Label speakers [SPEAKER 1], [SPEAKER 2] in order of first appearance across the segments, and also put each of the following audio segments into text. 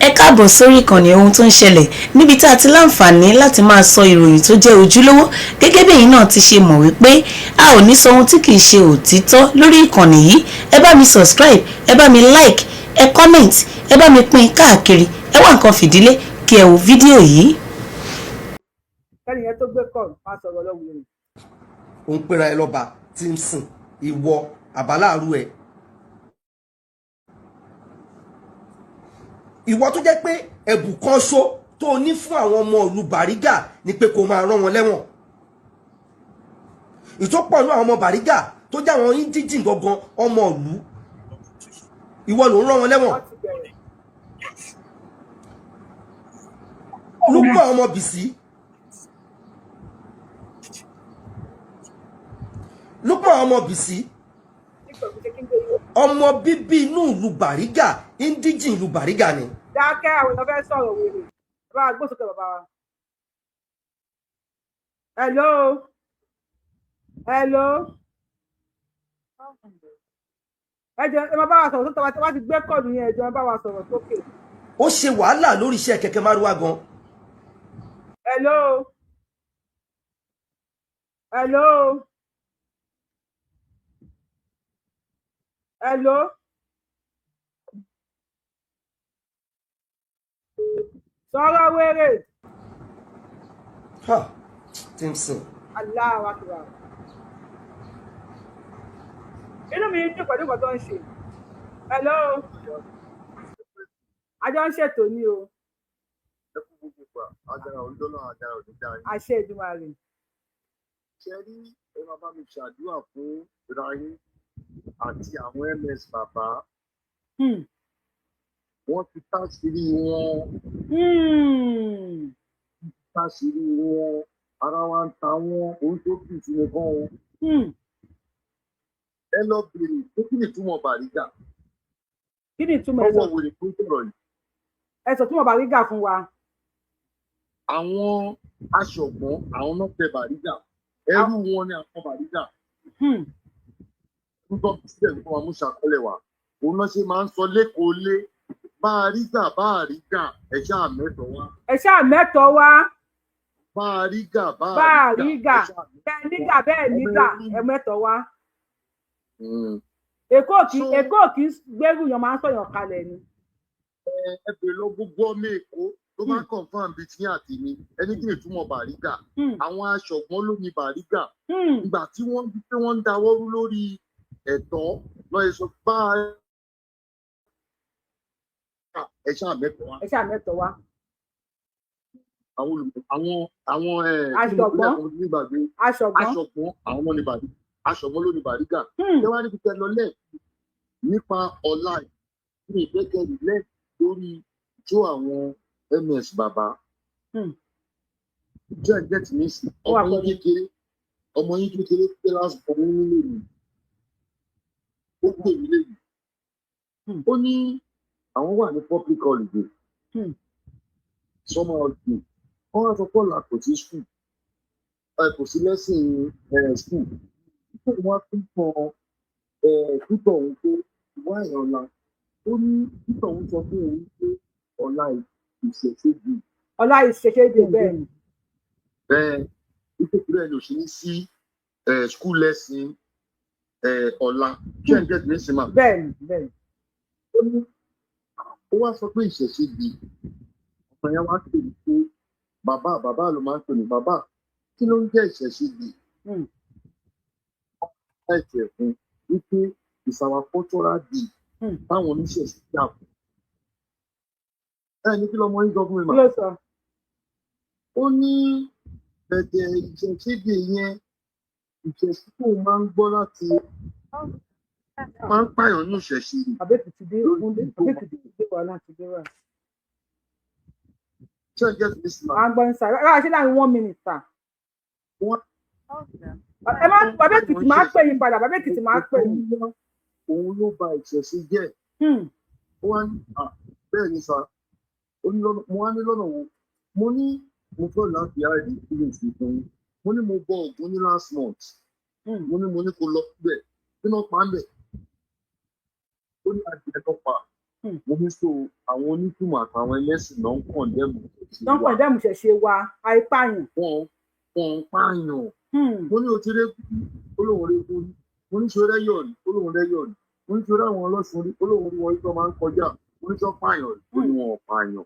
[SPEAKER 1] Ẹ káàbọ̀ sórí ìkànnì ohun tó ń ṣẹlẹ̀ níbi tá a ti láǹfààní láti máa sọ ìròyìn tó jẹ́ ojúlówó gẹ́gẹ́ bí ẹ̀yin náà ti ṣe mọ̀ wípé a ò ní sọ ohun tí kìí ṣe òtítọ́ lórí ìkànnì yìí. Ẹ bá mi subscribe, ẹ bá mi like, ẹ comment, ẹ bá mi pín káàkiri, ẹ wá nǹkan fìdílé kí ẹ wo fídíò yìí.
[SPEAKER 2] Kẹ́ni yẹn tó gbé kọ́ọ̀lù máa sọ̀rọ̀ lọ́wọ́ rẹ̀.
[SPEAKER 3] Ó ń pera ẹ lọ́ba tí ń sìn ìwọ àbáláàrú ẹ. Ìwọ tó jẹ́ pé ẹ̀bùn kan ṣó tó ní fún àwọn ọmọ ìlú Bàrígà ni pé kó máa rán wọn lẹ́wọ̀n. Ìtọ́pọ̀ náà àwọn ọmọ Bàrígà tó jẹ́ àwọn indíjìn gangan ọmọ ìlú, ìwọ ló ń rán wọn lẹ́wọ̀n. Lúpọ̀ ọmọ Bìsí, Lúpọ̀ ọmọ Bìsí, ọmọ bíbí inú ìlú Bàrígà, indíjìn ìlú Bàrígà ni.
[SPEAKER 2] Dákẹ́ àwọn èèyàn fẹ́ sọ̀rọ̀ wèrè. Bàbá agbósókè bàbá wa. Hello. Hello. Ẹ jẹ́ ẹ máa bá wa sọ̀rọ̀ sókè wá ti gbé kọ́ọ̀lù yẹn, ẹ jẹ́ ẹ bá wa sọ̀rọ̀ sókè.
[SPEAKER 3] Ó ṣe wàhálà lórí iṣẹ́ kẹ̀kẹ́ márúwá gan.
[SPEAKER 2] Hello. Hello. Hello. Sọ̀rọ̀ wèrè.
[SPEAKER 3] Timson.
[SPEAKER 2] Allahu Akbar. Inú mi dùn pẹ̀lú nǹkan tó ń ṣe. Hello. Àjọ ń ṣètò ní o.
[SPEAKER 4] Ẹ kú gbogbo gbà, agbára olódọ́nà agbára òdíjà yín.
[SPEAKER 2] Àṣẹ Èdùmàrè.
[SPEAKER 4] Ṣé rí ẹ máa bá mi ṣàdúrà fún Ráyín àti àwọn MS bàbá? Wọ́n ti táṣìírí wọn. Táṣìírí wọn, ara wa ń ta wọn, orí tó kì í sí nìkan o. Ẹ lọ bèrè pé kí ni ìtumọ̀ Bàrígà?
[SPEAKER 2] Kí ni ìtumọ̀ ẹ̀ sọ?
[SPEAKER 4] Ọwọ́ wèrè tó ń sọ̀rọ̀ yìí.
[SPEAKER 2] Ẹ sọ túmọ̀ Bàrígà fún wa.
[SPEAKER 4] Àwọn aṣọ̀gbọ́n, àwọn náà tẹ Bàrígà. Ẹrú wọn ni àwọn Bàrígà. Nígbà tí sílẹ̀ nípa wa mú ṣàkọlẹ̀ wá, òun náà ṣe máa ń sọ lẹ́kọ̀ọ́ lé Bàrígà ẹ̀ṣá mẹ́tọ̀ wá.
[SPEAKER 2] Ẹ̀ṣá mẹ́tọ̀ wá.
[SPEAKER 4] Bàrígà
[SPEAKER 2] bẹ́ẹ̀ nígà ẹ mẹ́tọ̀ wá. Èkó kì í gbẹ́rù yàn máa ń sọ̀yàn kalẹ̀ ni.
[SPEAKER 4] Ẹ bèrè lọ gbogbo ọmọ Èkó tó máa ń confirm bíi tí àti mi ẹni kí ni ìtumọ̀ Bàrígà. Àwọn aṣọ̀gbọ́n ló ní Bàrígà. Ìgbà tí wọ́n ń dáwọ́ rú lórí ẹ̀tọ́ lọ́yẹ̀ sọ ẹ̀ṣá mẹ́tọ̀ wá.
[SPEAKER 2] Ẹ̀ṣá mẹ́tọ̀ wá.
[SPEAKER 4] Àwọn
[SPEAKER 2] aṣọ̀gbọ́n
[SPEAKER 4] àwọn ní Bàrígà. Aṣọ̀gbọ́n ló ní Bàrígà. Ṣé wàá ní kíkẹ́ lọ lẹ́ẹ̀kì nípa ọ̀la ní ìgbẹ́kẹ̀lé lẹ́ẹ̀kì lórí tó àwọn MS bàbá. Jẹ́ ẹ̀jẹ̀ tí mi sì ọmọ yín kékeré pé lásìkò ọmọ yín lè mí. Ó pè mí lè mí. Ó ní àwọn wà ní public holiday. Summer holiday. Wọ́n wá sọ pé ọ̀la kò sí school. Kò sí lẹ́sìn school. Wọ́n á tún kan títọ̀ òun pé wá ẹ̀rọ ọ̀la. Ó ní títọ̀ òun sọ fún òun pé ọ̀la ìṣèṣègbè.
[SPEAKER 2] Ọ̀la ìṣèṣègbè bẹ́ẹ̀ ni.
[SPEAKER 4] Ìpèkúrẹ́ ni òṣèlú sí school lesson ọ̀la kí ẹ̀ ń gẹ̀ẹ́dì ní sinmi.
[SPEAKER 2] Bẹ́ẹ̀ni.
[SPEAKER 4] Ó wá sọ pé ìṣèṣègbè ọmọ yẹn wá pè mí pé bàbá ló máa ń pè mí bàbá kí ló ń jẹ́ ìṣèṣègbè? Ẹ̀jẹ̀ fún wípé ìsàwà cultural day táwọn oníṣẹ̀ṣe jà fún. Ní kí lọmọ yín sọ fún mi mà? Ó ní bẹ̀tẹ̀ ìṣẹ̀ṣẹ̀dè yẹn ìṣẹ̀ṣẹ̀ tó máa ń gbọ́ láti máa ń pààyàn ní ìṣẹ̀ṣẹ̀.
[SPEAKER 2] Àbẹ́kìtì dé wà láti dé wà.
[SPEAKER 4] Ṣé ẹ jẹ́ fi sí ma?
[SPEAKER 2] À ń gbọ́ ní sàrẹ́ rárá ṣé láàrin 1 minute sà. Àbẹ́kìtì máa pè yín padà, Àbẹ́kìtì máa pè yín.
[SPEAKER 4] Òun ló ba ìṣẹ̀ṣẹ̀ jẹ́. Ó wá ní bẹ́ẹ̀ ni sà. Mo wá ní lọ́nà wo? Mo ní mo fẹ́ láti àìdí ìpínlẹ̀ ìfún yín. Mo ní mo bọ Ògún ní last month. Mo ní kó lọ síbẹ̀. Kí ló pa ń bẹ̀? Ó ní adìẹ tó pa. mo ní so àwọn onítùmọ̀ àtàwọn ẹlẹ́sìn náà ń kọ̀ndẹ́mù
[SPEAKER 2] Don't condemn ṣẹ̀ṣẹ̀ wa àìpààyàn.
[SPEAKER 4] wọn pààyàn mo ní o ti ré olóhùn rẹ kú rí mo ní sọ rẹ́yọ̀ rí olóhùn rẹ́yọ̀ rí mo ní sọ ráwọn ọlọ́sùn rí olóhùn rí wọn yìí tó máa ń kọjá mo ní sọ pààyàn rí ó ní wọn ò pààyàn.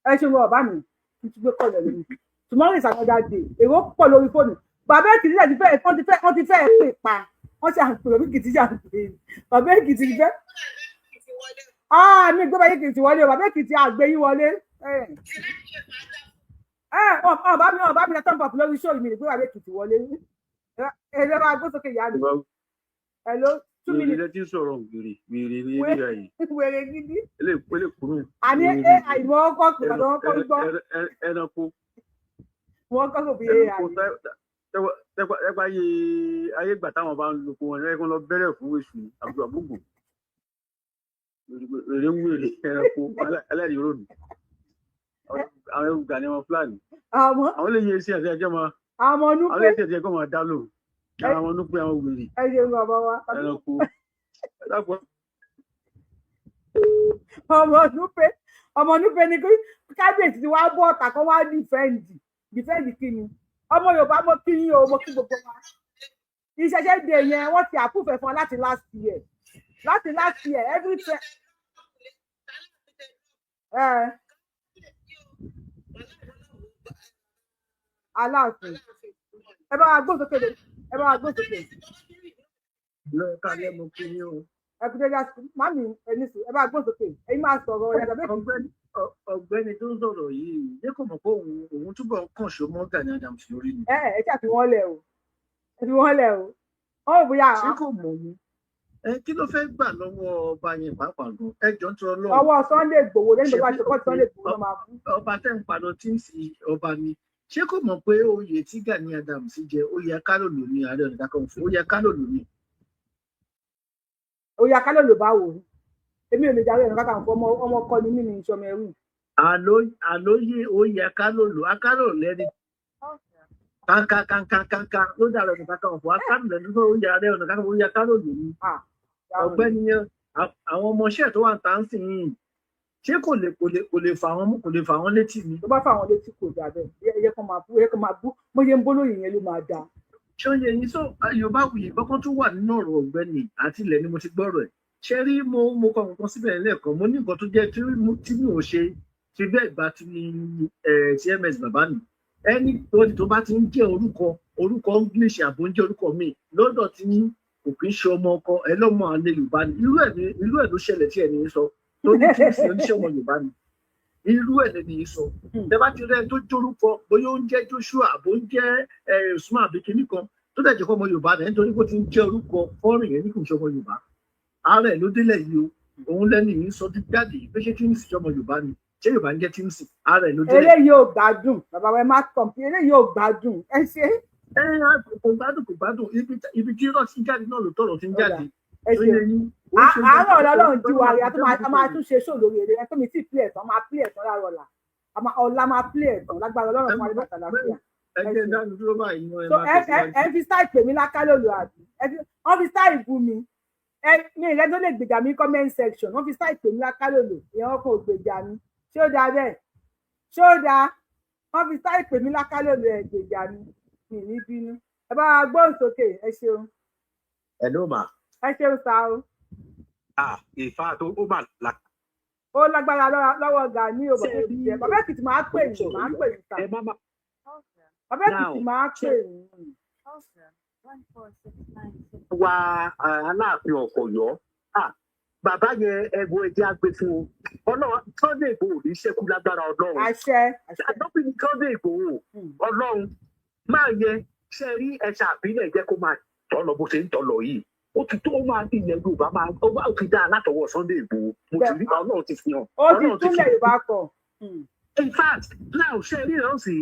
[SPEAKER 2] Ẹ ṣe wọ ọ̀bá mi kí n ti gbé kọ̀ọ̀lẹ̀ lórí. Tomorrow is another day. Èrò pọ̀ lórí fóònù. Bàbá Èkìtì ti fẹ́ pè pa. Wọ́n ṣe àpèrò bí Èkìtì ṣe àpèrè. Bàbá Èkìtì ti fẹ́. Mi gbé bàbá Èkìtì wọlé o. Bàbá Èkìtì àgbéyí wọlé. Ọba mi lẹ́tọ̀ pọ̀ lórí ṣóò mi ní gbé bàbá Èkìtì wọlé. Èrè máa gbó sókè ìyá mi. Hello, 2 minutes.
[SPEAKER 5] Wèrè tí ń sọ̀rọ̀ wèrè ní ilé ayé.
[SPEAKER 2] Wèrè gidi.
[SPEAKER 5] Ele kúrú.
[SPEAKER 2] Àní àìmọ̀ ọkọ̀ pẹ̀lú ọkọ̀ gbọ́.
[SPEAKER 5] Ẹranko.
[SPEAKER 2] Wọ́n kọ́ kò bí
[SPEAKER 5] Tẹ́gbà ayé ìgbà táwọn bá ń lo kó wọn ẹ̀kọ́ lọ bẹ̀rẹ̀ fún èṣù àbúrò àbúgbò. Wèrè ń wèrè ẹranko ẹlẹ́rìí ròdù. Àwọn ẹrù gà ní wọn Fúlàní. Àwọn lè yẹ sí ẹ̀jẹ̀ máa. Àwọn lè ṣe ẹ̀jẹ̀ kọ́ máa dá lò. Àwọn ọmọ inú pé àwọn wèrè.
[SPEAKER 2] Ẹ ṣe ń bàbá wa.
[SPEAKER 5] Ẹranko.
[SPEAKER 2] Ọmọ Núpé ni kábíyèsí ti wá bọ́ ọ̀tà kan wá dìfẹ́ǹdì kí ni. Ọmọ Yorùbá mo kí yín o, mo kí gbogbo wa. Ìṣẹ̀ṣẹ̀ dé yẹn wọ́n ti àpúfẹ̀ fún ọ láti last year. Every time. Aláàfin. Ẹ bá wa gbósókè.
[SPEAKER 5] Lọ́ọ̀ká lẹ́mu kí yín o.
[SPEAKER 2] Ẹkùnjẹ́jà mami ẹnìsù ẹ bá gbósókè ẹ̀yin máa sọ̀rọ̀ ẹ̀dá bẹ́ẹ̀.
[SPEAKER 5] Ọ̀gbẹ́ni tó ń sọ̀rọ̀ yìí yẹ kò mọ̀ pé òun túbọ̀ kàn ṣó mọ́ Gani Adams lórí ni.
[SPEAKER 2] Ẹ ṣáà fi wọ́n lẹ̀ o. Wọ́n ò bóyá.
[SPEAKER 5] Ṣé kò mọ̀ ni? Kí ló fẹ́ gbà lọ́wọ́ ọba yẹn pàápàá gan? Ẹ jọ ń tọrọ lọ́wọ́.
[SPEAKER 2] Ọwọ́ Sunday Igboho lẹ́yìn tó bá ṣe kọ́ Sunday Igboho máa kú.
[SPEAKER 5] Ọba tẹ́ ń padà tí ń sin ọba ni. Ṣé kò mọ̀ pé oyè tí Gani Adams jẹ ó yẹ ká lò lò ní Ààrẹ Ọ̀nà Kakanfò ó yẹ ká lò lò ní.
[SPEAKER 2] Ó yẹ ká lò lò bá wò ó. Èmi ò lè darí Ọ̀nà Kakanfò ọmọ ọkọ ni mí ní ìṣọmọ ẹrú.
[SPEAKER 5] Àlóyè ó yẹ ká lò lò akárò lẹ́ni. Kankan ló dàrọ̀ Ọ̀nà Kakanfò akárò lẹ́ni tó ó yẹ Ààrẹ Ọ̀nà Kakanfò ó yẹ ká lò lò ní. Ọ̀gbẹ́ni yẹn àwọn ọmọọṣẹ́ tó wà ń tà ń sìn yìí ṣé kò lè fà wọ́n létí ni.
[SPEAKER 2] Tó bá fà wọ́n létí kò dà bẹ́ẹ̀ ẹyẹ kan máa bú mo ṣe ń bó lóyìn yẹn ló máa dà.
[SPEAKER 5] ṣé ó yẹ yín sọ Yorùbá wuyì kọ́kọ́ tó wà nínú ọ̀rọ̀ ọ̀gbẹ́ni àti ilẹ̀ ni mo ti gbọ́rọ̀ ẹ̀ ṣé rí mo kọ nǹkan síbẹ̀ lẹ́ẹ̀kan mo ní nǹkan tó jẹ́ tí mi ò ṣe ti bẹ́ẹ̀ bá ti TMS bàbá mi ẹni tó bá ti ń jẹ́ orúkọ English àbò ń jẹ́ orúkọ mi lọ́dọ̀ tí kò kí ń ṣe ọmọ ọkọ ẹ lọ́mọ àlè Yorùbá ni irú ẹ̀ ló ṣẹlẹ̀ tí ẹni sọ tó ní kí n ṣe oníṣẹ́ ọmọ Yorùbá ni irú ẹ̀ lẹ́ni sọ tẹ bá ti rẹ́ tó jórúkọ bóyá ó ń jẹ́ Joshua àbó ń jẹ́ Usman àbí kinní kan tó dẹ̀ jẹ́ kọ́ ọmọ Yorùbá náà nítorí pé ó ti ń jẹ́ orúkọ fọ́ọ̀rìn yẹn ní kò ń ṣe ọmọ Yorùbá ààrẹ ló délẹ̀ yìí o òun lẹ́ni yìí sọ jáde pé ṣé tíìmùsì ṣe ọmọ Yorùbá ni ṣé Yorùbá ń jẹ́ tíìmùsì ààrẹ ló délẹ̀.
[SPEAKER 2] eléyìí ò gbádùn bàbá wa má tàn pé eléyìí ò gbádùn ẹ ṣe.
[SPEAKER 5] kò gbádùn ibi tí irọ́ ti ń jáde náà ló tọ̀rọ̀ ti ń jáde.
[SPEAKER 2] àárọ̀ ọlọ́run jí wa rí a máa tún ṣe ṣó lórí eré ẹ tó mi tí pílẹ̀ tán máa pílẹ̀ tán láàárọ̀ ọ̀la ọ̀la máa pílẹ̀ tán lágbára ọlọ́run fún adébàtà láfíà. ẹ fi stáì pè mí lákàlòlò àbí wọ́n fi stáì bú mi mi ìrẹ́ tó lè gbèjà mi comment section wọ́n fi stáì pè mí lákàlòlò ìyẹn wọn kò gbèjà mi ṣé ó dáa bẹ́ẹ̀ ṣé ó dáa wọ́n fi stáì pè mí lákàlòlò ẹ̀ gbèjà mi ní bínú ẹ bá wa gbóhùn sókè ẹ ṣeun.
[SPEAKER 5] ẹ ló mà.
[SPEAKER 2] ẹ ṣeun sá o.
[SPEAKER 5] ìfà tó ó mà là.
[SPEAKER 2] ó lágbára lọ́wọ́ Gani o bàbá Èkìtì jẹ bàbá Èkìtì máa pè yín sá. bàbá Èkìtì máa pè yín.
[SPEAKER 5] wa Aláàfin Ọ̀yọ́ bàbá yẹn ẹ̀gbọ́n ẹ̀jẹ̀ àgbè fún o Ọlọ́run Sunday Igboho ní ṣẹ́kù lágbára Ọlọ́run.
[SPEAKER 2] àṣẹ.
[SPEAKER 5] àdópin ní Sunday Igboho Ọlọ́run máa yẹ ṣe rí ẹ̀ṣà àbílẹ̀ jẹ́ kó máa tọ́ lọ bó ṣe ń tọ́ lọ yìí ó ti tó máa bí ilẹ̀ Yorùbá máa ó ti dá látọwọ́ Sunday Igboho mo ti rí Ọlọ́run ti fi hàn.
[SPEAKER 2] ó ti túnlẹ̀ Yorùbá kọ.
[SPEAKER 5] in fact now ṣe rí ìrántí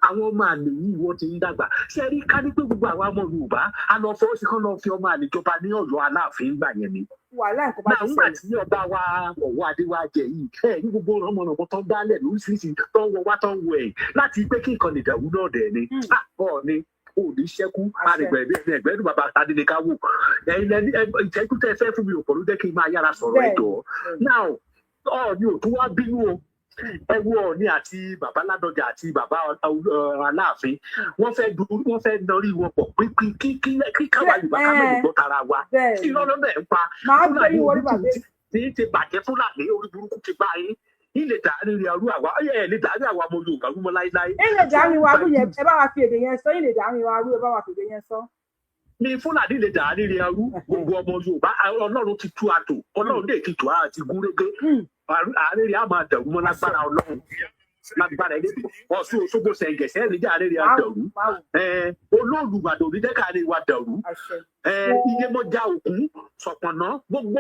[SPEAKER 5] àwọn ọmọ àlè yìí wọ́n ti ń dàgbà ṣe rí ká ní pé gbogbo àwọn ọmọ Yorùbá a lọ fọwọ́ sí kán lọ fi ọmọ àlè jọba ní Ọ̀yọ́ Aláàfin gbà yẹn ni.
[SPEAKER 2] wàhálà nǹkan bá ti
[SPEAKER 5] nígbà tí ọba wa Ọ̀wọ̀ Adéwájẹ yìí ní gbogbo ọmọnàmọ tó ń dálẹ̀ lóríṣiríṣi tó ń wọ wá tó ń wọ ẹ̀ láti pé kí nǹkan lè dàrú náà dẹ̀ ni bọ́ọ̀ ni ò ní ṣẹ́kù àrẹ̀gbẹ̀rún bàbá tadé ká wò ìṣẹ́jú tẹ́ fẹ́ fún mi ò pọ̀ ló jẹ́ kí n máa yára sọ̀rọ̀ ẹ̀jọ̀ now Ọọ̀ni ò tún wá bínú o ẹ wo Ọọ̀ni àti bàbá Ládọjà àti bàbá Aláàfin wọ́n fẹ́ nọrí wọn pọ̀ pínpín kí káwa Yorùbá ká lè gbọ́ tara wa kí lọ́lọ́dọ̀ ẹ̀ ń pa Fúlàní orí ti bàjẹ́ Fúlàní orí burúkú ti bá yín ilé dàrí àrú àwa ẹ lè dàrí àwa ọmọ Yorùbá rúmọ láíláí.
[SPEAKER 2] ilé dàrí wa rú yẹn ẹ bá wa fi èdè yẹn sọ ilé dàrí wa rú ẹ bá wa fi èdè yẹn sọ.
[SPEAKER 5] ní Fúlàní lè dàrí àrú gbogbo ọmọ Yorùbá Ọlọ́run ti tú àtò Ọlọ́run lè ti tú àti gúnrégé àárẹ̀ rẹ̀ á máa dẹ̀rù mọ́ lágbára Ọlọ́run lágbára ẹni Ọ̀ṣun Òṣogbo ṣẹ̀ǹgẹ̀ṣẹ̀ ní àárẹ̀ rẹ̀ á dẹ̀rù olóòlùgbàdàn onídẹ́ka rẹ̀ wá dẹ̀rù Iyemọja Ògún Ṣọ̀pọ̀nná gbogbo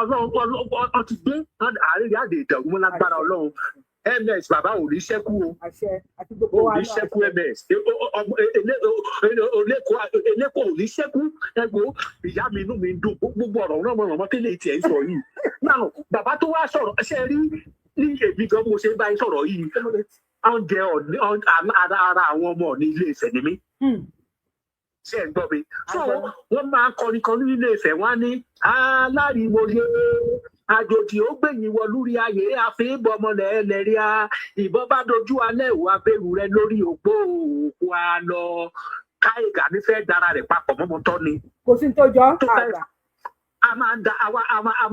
[SPEAKER 5] Ọlọ́run ti gbé àárẹ̀ rẹ̀ á lè dẹ̀rù mọ́ lágbára Ọlọ́run MS bàbá ò ní ṣẹ́kù o ò ní ṣẹ́kù MS eléko ò ní ṣẹ́kù ẹgbò ìyá mi inú mi ń dùn gbogbo ọ̀rọ̀ náà mọ̀ tẹ́lẹ̀ tiẹ̀ ń sọ yìí náà bàbá tó wá sọ̀rọ̀ ṣe rí ní èmi gan mo ṣe ń bá yín sọ̀rọ̀ yìí oúnjẹ ara àwọn ọmọ ní Ilé Ifẹ̀ ni mí ṣe ń gbọ́ mi so wọ́n máa ń kọrin kan ní Ilé Ifẹ̀ wọ́n á ní aláriwòye àjòjì ó gbẹ̀yìn wọ lórí ayé àfihàn ọmọlẹ̀ ẹlẹ́rìá ìbọn bá dojú alẹ́ ìwà abẹ́rù rẹ lórí òpó òkú àlọ́ káyìgà nífẹ̀ẹ́ dára rẹ̀ papọ̀ mọ́mọ́tọ́ ni.
[SPEAKER 2] kò sí tó jọ àgbà.
[SPEAKER 5] a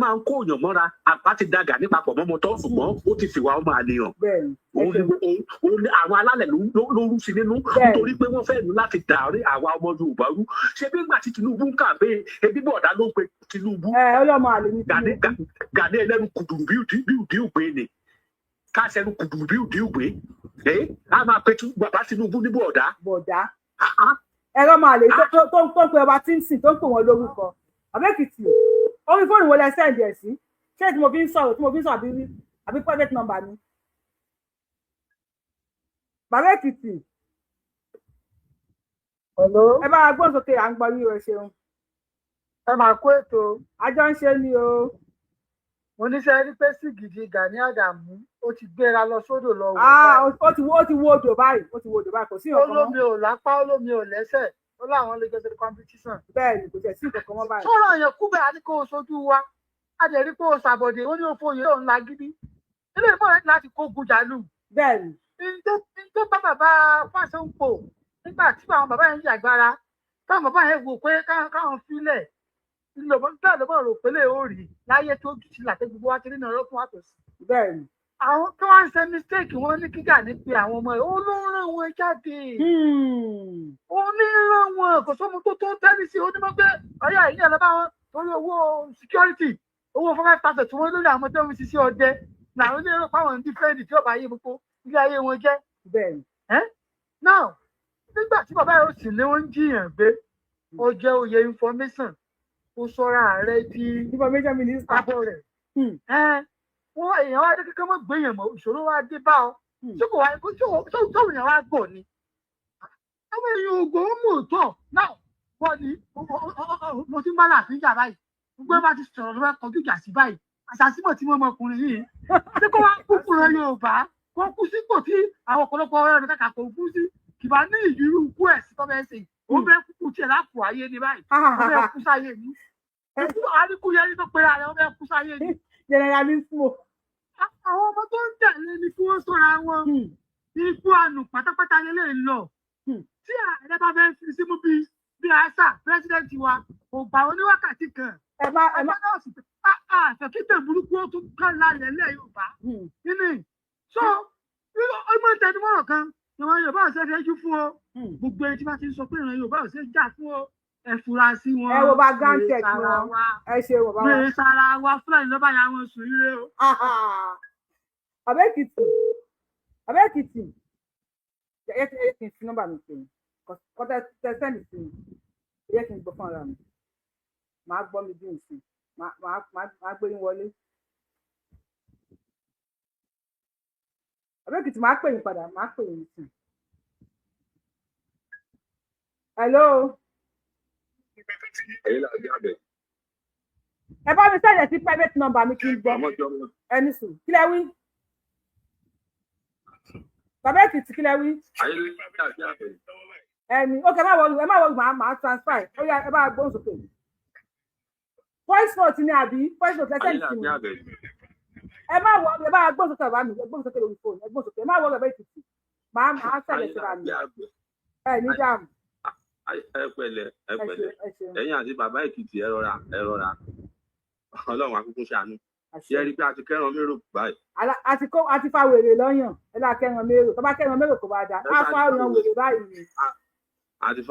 [SPEAKER 5] máa ń kó òyàn mọ́ra àpá ti da Gani papọ̀ mọ́mọ́tọ́ ṣùgbọ́n ó ti fìwà ọmọ àlèyàn. òun ni àwọn alálẹ̀ ló rú sí nínú nítorí pé wọ́n fẹ́ẹ́ ní láti dàrí àwa ọmọ Yorùbá rú ṣé bí ìgbà tí Tinubu ń kàwé ebi bọ̀dá ló pe Tinubu.
[SPEAKER 2] ọlọ́mọ àlè ní
[SPEAKER 5] Tinubu. Gani ẹlẹ́nu kùdùrù bí ògbé ni káṣẹ́nu kùdùrù bí ògbé a máa pe bàbá Tinubu ní bọ̀dá.
[SPEAKER 2] ẹ̀rọ máa lè tó ń pe ọba tí ń sìn tó ń pè wọ́n lórúkọ Àbẹ́kìtì orí fóònù wo lẹ sẹ́ǹdì ẹ̀ sí ṣé tí mo fi ń sọ̀rọ̀ àbí private number mi. Àbẹ́kìtì ẹ bá gbọ́n sókè à ń gbọ́ yín o ṣeun.
[SPEAKER 6] ẹ máa kó ètò
[SPEAKER 2] àjọ ń ṣe ni o.
[SPEAKER 6] mo níṣẹ́ rí pé sí gidi Gani Adams ó ti gbéra lọ sódò lọ wò.
[SPEAKER 2] ó ti wo odò báyìí kò sí nǹkan mọ́.
[SPEAKER 6] olómi ò lápá olómi ò lẹ́sẹ̀ ó láwọn lè jẹ́ competition.
[SPEAKER 2] bẹ́ẹ̀ni kò tẹ̀ sí nǹkan kan mọ́ báyìí.
[SPEAKER 6] sọ̀rọ̀ yẹn kúbẹ̀ àti kó o sojú wa a dẹ̀ rí pé o ṣàbọ̀dé ó ní òfò yìí òun la gidi ilé ìfọ̀ rẹ̀ láti kó gùjàlù.
[SPEAKER 2] bẹ́ẹ̀ni.
[SPEAKER 6] tó bá bàbá Fásánpò nígbà tí àwọn bàbá yẹn ń yàgbára táwọn bàbá yẹn wò pé káwọn filẹ̀ bẹ́ẹ̀ ló bọ̀ rò pé lè ó rí láyé tó jù sí làtẹ́ gbogbo wa ti rí náà lọ́kùn àtòsí.
[SPEAKER 2] bẹ́ẹ̀ni.
[SPEAKER 6] àwọn tó wá ń ṣe mistake wọn ní kíkà ní pé àwọn ọmọ ẹ̀ ó ló ń rán wọn jáde. ó ní rán wọn kò sómo tó tẹ́lẹ̀ sí onímọ̀ pé ọ̀yà ìyẹn lọ bá wọn torí owó security owó 5,000 tí wọ́n lórí àwọn tó ń ṣiṣẹ́ ọdẹ làwọn ní èrò fáwọn dífẹ́ǹdì tí ọba ayé gbogbo ilé ayé wọn jẹ́.
[SPEAKER 2] bẹ́ẹ̀ni.
[SPEAKER 6] now nígbà tí bàbá yóò sì lé wọn jiyàn gbé ó jẹ́ oyè information ó sọ́ra ààrẹ di
[SPEAKER 2] information minister
[SPEAKER 6] àbọ̀ rẹ̀. wọ́n èèyàn wá dé kékeré mọ́ gbéyàn mọ́ ìṣòro wá dé bá ọ tí kò wá kó tó èèyàn wá gbọ̀ ni. àwọn èèyàn ògbó ń mú òótọ́ náà wọ́n ní mo ti ń bá láàfin jà báyìí gbogbo bá ti sọ̀rọ̀ lọ́wọ́ kọjú ìjà sí báyìí àṣàṣìmọ̀ tí wọ́n mọkùnrin yìí tí kò wá kú fúnra Yorùbá kó kú sípò tí àwọn ọ̀pọ̀lọpọ̀ ọ̀rẹ́ rẹ̀ kàkà kò kú sí kìbá ní ìdírú kú ẹ̀ sí tọ́bẹ̀ ó bẹ́ẹ̀ kúkú tiẹ̀ lápò ayé ni báyìí ó bẹ́ẹ̀ kú sáyé ni ikú àríkú yẹn tó pera rẹ̀ ó bẹ́ẹ̀ kú sáyé ni.
[SPEAKER 2] generalismo.
[SPEAKER 6] àwọn ọmọ tó ń tẹ̀lé ni kí wọ́n sọ̀rọ̀ àwọn ikú àánú pátápátá lè lọ tí ààrẹ bá fẹ́ fi símú bí àṣà pírẹsidẹ́ǹtì wa kò gbà oníwákàtí kan.
[SPEAKER 2] ẹ má
[SPEAKER 6] àfẹ́kítẹ̀ burúkú ó tún kán lálẹ́ ilẹ̀ Yorùbá nínú so ọmọ ìtẹnumọ́rọ̀ kan ìran Yorùbá ò ṣe é fẹ́jú fún o gbogbo ẹni tí wọ́n ti sọ pé ìran Yorùbá ò ṣe é jà fún o ẹ fura sí wọn.
[SPEAKER 2] ẹ wo bá gáńtẹ̀ tí wọn ẹ ṣe wò bá wọn.
[SPEAKER 6] pé sára wa Fúlàní lọ́ba ya wọn sùn ire o.
[SPEAKER 2] Àbẹ́kìtì ẹ kì í fi nọ́mbà mi pè é kọ́tẹ́ sẹ́ndì sí mi ẹ kì í gbọ́ fún ara mi màá gbọ́ mi bí nsìn màá gbé yín wọlé. Àbẹ́kìtì máa pè yín padà máa pè yín sìn. Hello. Ẹ bá mi sẹ́yìn sí private number mi kí n gbọ́. Ẹni sùn kí lẹ wí. Bàbá Èkìtì kí lẹ wí. ok ẹ má wọlé màá transfer ó yá ẹ bá gbóhùn sókè voice note ni àbí voice note lẹ́sẹ̀ ní mi ẹ má wọlé ẹ bá gbóhùn sókè bá mi ẹ gbóhùn sókè lórí fóònù ẹ gbóhùn sókè ẹ má wọlé ẹ bá ètùtù màá ṣàlẹ̀ síra mi ẹ ní dáàmú.
[SPEAKER 7] ẹ pẹ̀lẹ́ ẹ̀yin àti bàbá Èkìtì ẹ rọra Ọlọ́run akúkú ṣàánú ṣe rí pé a ti kẹ́ran mérò báyìí.
[SPEAKER 2] àti fa wèrè lọ́yàn ẹ lá kẹ́ran mérò tó bá kẹ́ran mérò kò bá dá á fa ọ̀ràn wèrè báyìí ni.
[SPEAKER 7] a ti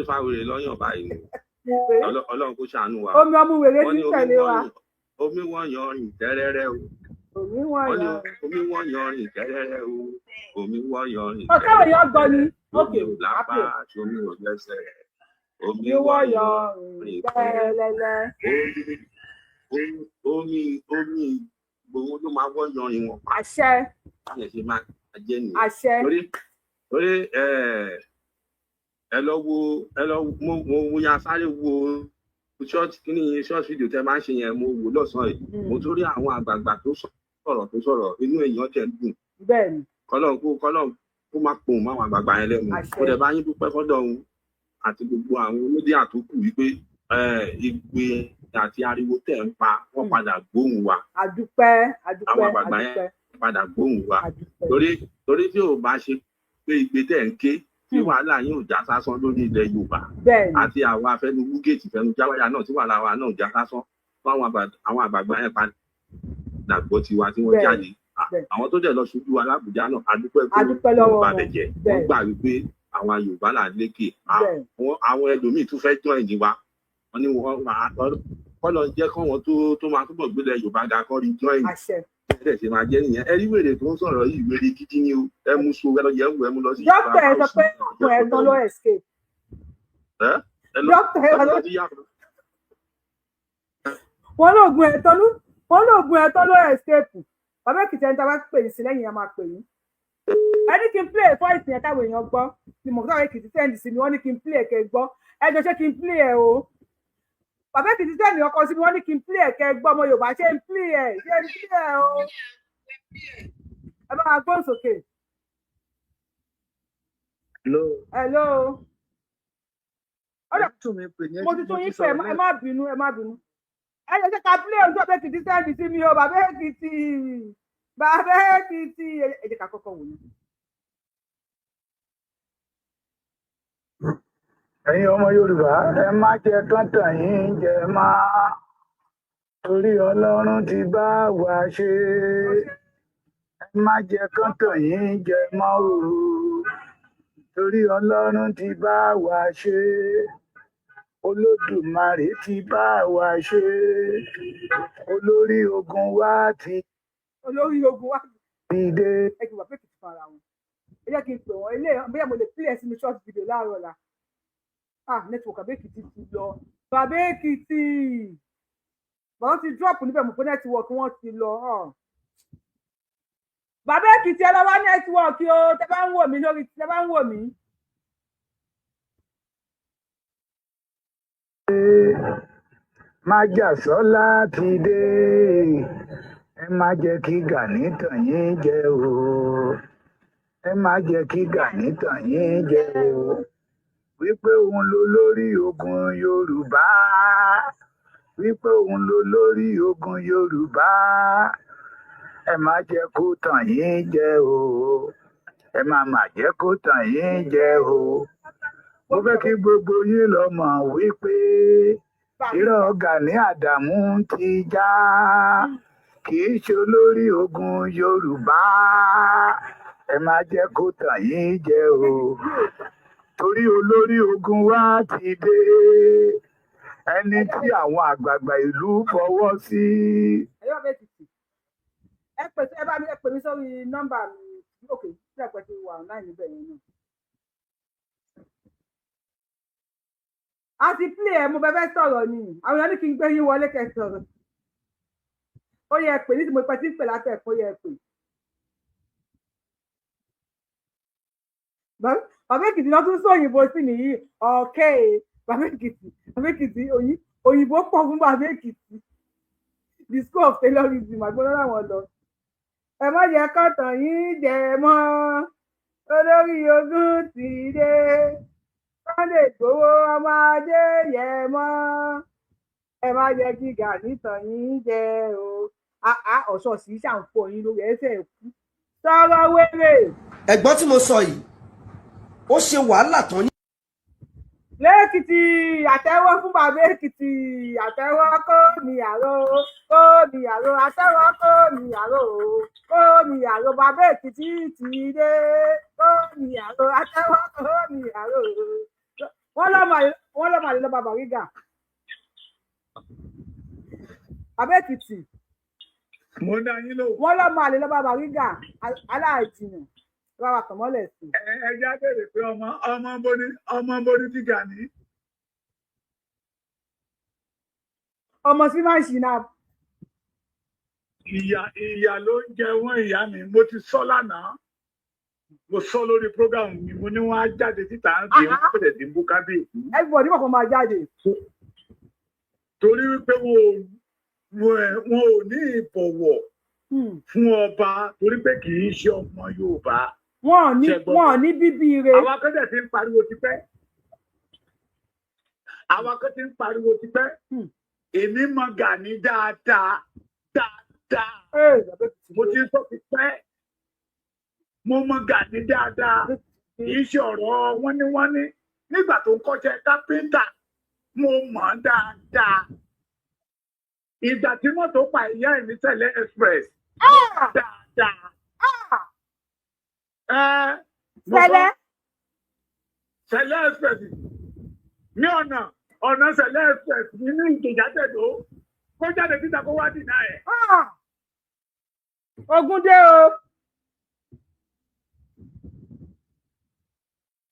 [SPEAKER 7] fa wèrè lọ́yàn báyìí ni Ọlọ́run kó ṣàánú wa.
[SPEAKER 2] omi ọmú wèrè ti tẹ̀lé wa.
[SPEAKER 7] omi wọ́n yanrìn tẹ́rẹ́rẹ́ o. omi wọ́n yanrìn tẹ́rẹ́rẹ́ o. omi wọ́n yanrìn tẹ́rẹ́rẹ́ o.
[SPEAKER 2] ọ̀kẹ́ òyìn ọgbọ́n ni.
[SPEAKER 7] omi ò lápá omi ò lẹ́sẹ̀. omi wọ́n yanrìn
[SPEAKER 2] tẹ́rẹ́rẹ́.
[SPEAKER 7] omi gbogbo ló máa wọ́n yanrìn wọn.
[SPEAKER 2] àṣẹ.
[SPEAKER 7] báyẹn ṣe máa jẹ́ nìyẹn.
[SPEAKER 2] àṣẹ.
[SPEAKER 7] torí ẹ lọ mo ya sáré wo short video tẹ máa ń ṣe yẹn mo wò lọ́sàn-án yìí mo tún rí àwọn àgbààgbà tó sọ̀rọ̀ inú èèyàn tẹ̀ ń dùn.
[SPEAKER 2] bẹ́ẹ̀ni.
[SPEAKER 7] kọ́lọ́n kó má pòun máwọn àgbààgbà yẹn lẹ́nu. ó dẹ̀ bá yín dúpẹ́ fọ́dọ̀ òun àti gbogbo àwọn olóde àtòkù wípé igbe àti ariwo tẹ̀ ń pa wọ́n padà gbóhùn wa.
[SPEAKER 2] àdúpẹ́
[SPEAKER 7] àwọn àgbààgbà yẹn padà gbóhùn wa. torí tí ò bá ṣe pé igbe tẹ̀ ń ké tí wàhálà yín ò já sásán lórí ilẹ̀ Yorùbá àti àwọn afẹnugú géètì fẹnujáwáyà náà tí wàhálà wa náà já sásán fún àwọn àgbààgbà yẹn padà gbọ́ tiwa tí wọ́n jáde àwọn tó dẹ̀ lọ ṣojú wa l'Ábùjá náà adúpẹ́ lọ́wọ́ bàbẹ̀jẹ́ wọ́n gbà wípé àwọn Yorùbá là lékè àwọn ẹlòmíì tún fẹ́ join ní wa wọ́n ní wọ́n lọ jẹ́ kọ́wọn tó máa túbọ̀ gbélé Yorùbá ga kọ́ rí join ẹ̀ ṣe máa jẹ́ nìyẹn ẹ rí wèrè tó ń sọ̀rọ̀ yìí wèrè gidi ni o ẹ mú so ẹ lọ yẹ̀ wò ẹ mú lọ sí
[SPEAKER 2] ìjọba dókítà ẹ sọ pé ọkùnrin ẹ̀tọ́ ló escape. dókítà ẹ lọ wọ́n lóògùn ẹ̀tọ́ ló escape bàbá Èkìtì ẹni tí a bá pè yín sí lẹ́yìn yẹn máa pè yín. ẹni kí n play voice yẹn káwọn èèyàn gbọ́ ni mo gbọ́ Èkìtì sẹ́ndì sí mi wọ́n ní kí n play ẹ̀kẹ́ gbọ́ ẹjọ́ ṣé kí n play ẹ̀ o. bàbá Èkìtì sẹ́ndì ọkọ sí mi wọ́n ní kí n play ẹ̀kẹ́ gbọ́ ọmọ Yorùbá ṣé n play ẹ̀ o. ẹ bá wa gbóhùn sókè. hello. mo ti tún yín pé ẹ má bínú. ẹ jẹ́ ṣe ká play ojú Bàbá Èkìtì sẹ́ndì sí mi o Bàbá Èkìtì ẹ jẹ́ ká kọ́kọ́ wò ní.
[SPEAKER 6] ẹ̀yin ọmọ Yorùbá ẹ má jẹ́ kán tàn yín jẹ máa torí Ọlọ́run ti bá wa ṣe ẹ má jẹ́ kán tàn yín jẹ mọ́ o torí Ọlọ́run ti bá wa ṣe Olódùmarè ti bá wa ṣe olórí ogun wa ti dìde.
[SPEAKER 2] ẹ kì í wà pé kìí fara wọn ẹ jẹ́ kí n pè wọ́n ilé bóyá mo lè play ẹ̀ sínú short video láàárọ̀ la network Bàbá Èkìtì ti lọ Bàbá Èkìtì bàbá ti drop níbẹ̀ mo pé network wọn ti lọ Bàbá Èkìtì ẹ lọ wá network o tẹ bá ń wò mí lórí tẹ bá ń wò mí.
[SPEAKER 6] Májàsọ́lá ti dé ẹ má jẹ́ kí Gani tàn yín jẹ o ẹ má jẹ́ kí Gani tàn yín jẹ o wípé òun ló lórí ogun Yorùbá wípé òun ló lórí ogun Yorùbá ẹ má jẹ́ kó tàn yín jẹ o ẹ má jẹ́ kó tàn yín jẹ o mo fẹ́ kí gbogbo yín lọ mọ̀ wípé irọ́ Gani Àdàmú ti já kì í ṣe olórí ogun Yorùbá ẹ má jẹ́ kó tàn yín jẹ o torí olórí ogun wa ti dé ẹni tí àwọn àgbààgbà ìlú fọwọ́ sí.
[SPEAKER 2] ẹ pè mí sórí nọ́mbà mi òkè tí ẹ pẹ ti wà náà níbẹ̀ yẹn náà. a ti play ẹ mo fẹ́ sọ̀rọ̀ ni àwọn èèyàn ní kí n gbé yín wọlé kẹ́ sọ̀rọ̀ ó yẹ pè ní tí mo pẹ́ tí ń pè látẹ̀kọ́ yẹ pè. Bàbá Èkìtì náà tún sọ òyìnbó sí nìyí ọ̀kẹ́ Bàbá Èkìtì òyìnbó pọ̀ fún Bàbá Èkìtì the school of tailorism àgbọ̀dọ̀ làwọn lọ ẹ má jẹ́ kán tàn yín jẹ mọ́ olórí ogun ti dé Sunday Igboho ọmọ Adéyẹmọ ẹ má jẹ́ kí Gani tàn yín jẹ o ọ̀ṣọ́ọ̀ṣì ṣàǹfọ̀ yín lórí ẹsẹ̀ kú sọ̀rọ̀ wéré.
[SPEAKER 3] ẹ̀gbọ́n tí mo sọ yìí ó ṣe wàhálà tán ní.
[SPEAKER 2] lẹ́kìtì àtẹ́wọ́ fún bàbá Èkìtì àtẹ́wọ́ kó mi àrò àtẹ́wọ́ kó mi àrò bàbá Èkìtì ti dé kó mi àrò àtẹ́wọ́ kó mi àrò. wọ́n lọ́mọ àlè lọ́ba Bariga bàbá Èkìtì wọ́n lọ́mọ àlè lọ́ba Bariga aláàjìnà bàbá kànmọ́lẹ̀ sí.
[SPEAKER 6] ẹ já bèrè pé ọmọ bóni ti Gani.
[SPEAKER 2] ọmọ sí máa ń ṣìnà.
[SPEAKER 6] ìyà ló ń jẹ wọn ìyá mi mo ti sọ lánàá mo sọ lórí program mi mo ní wọn á jáde síta bí wọn pèsè dín bú kábíyèsí.
[SPEAKER 2] everybody mọ̀ kó máa jáde.
[SPEAKER 6] torí wípé wọn ò ní ìbọ̀wọ̀ fún ọba torí pé kì í ṣe ọmọ Yorùbá.
[SPEAKER 2] wọn ò ní bíbí ire.
[SPEAKER 6] àwọn akẹ́kọ̀ọ́ ti ń pariwo tipẹ́. èmi mọ Gani dáadáa. mo ti sọ tipẹ́. mo mọ Gani dáadáa. kì í ṣe ọ̀rọ̀ wọ́níwọ́ní nígbà tó ń kọ́ṣẹ́ kápẹ́ńtà mo mọ̀ dáadáa. ìgbà tí mọ́tò pa ìyá ẹ̀ ní Sẹ̀lẹ̀ express. dáadáa. Sẹ̀lẹ̀ express ní ọ̀nà Sẹ̀lẹ̀ express nínú Ìjẹ̀jà-Tẹ̀dó kó jáde síta kó wá dìnnà ẹ̀.
[SPEAKER 2] ogun dé o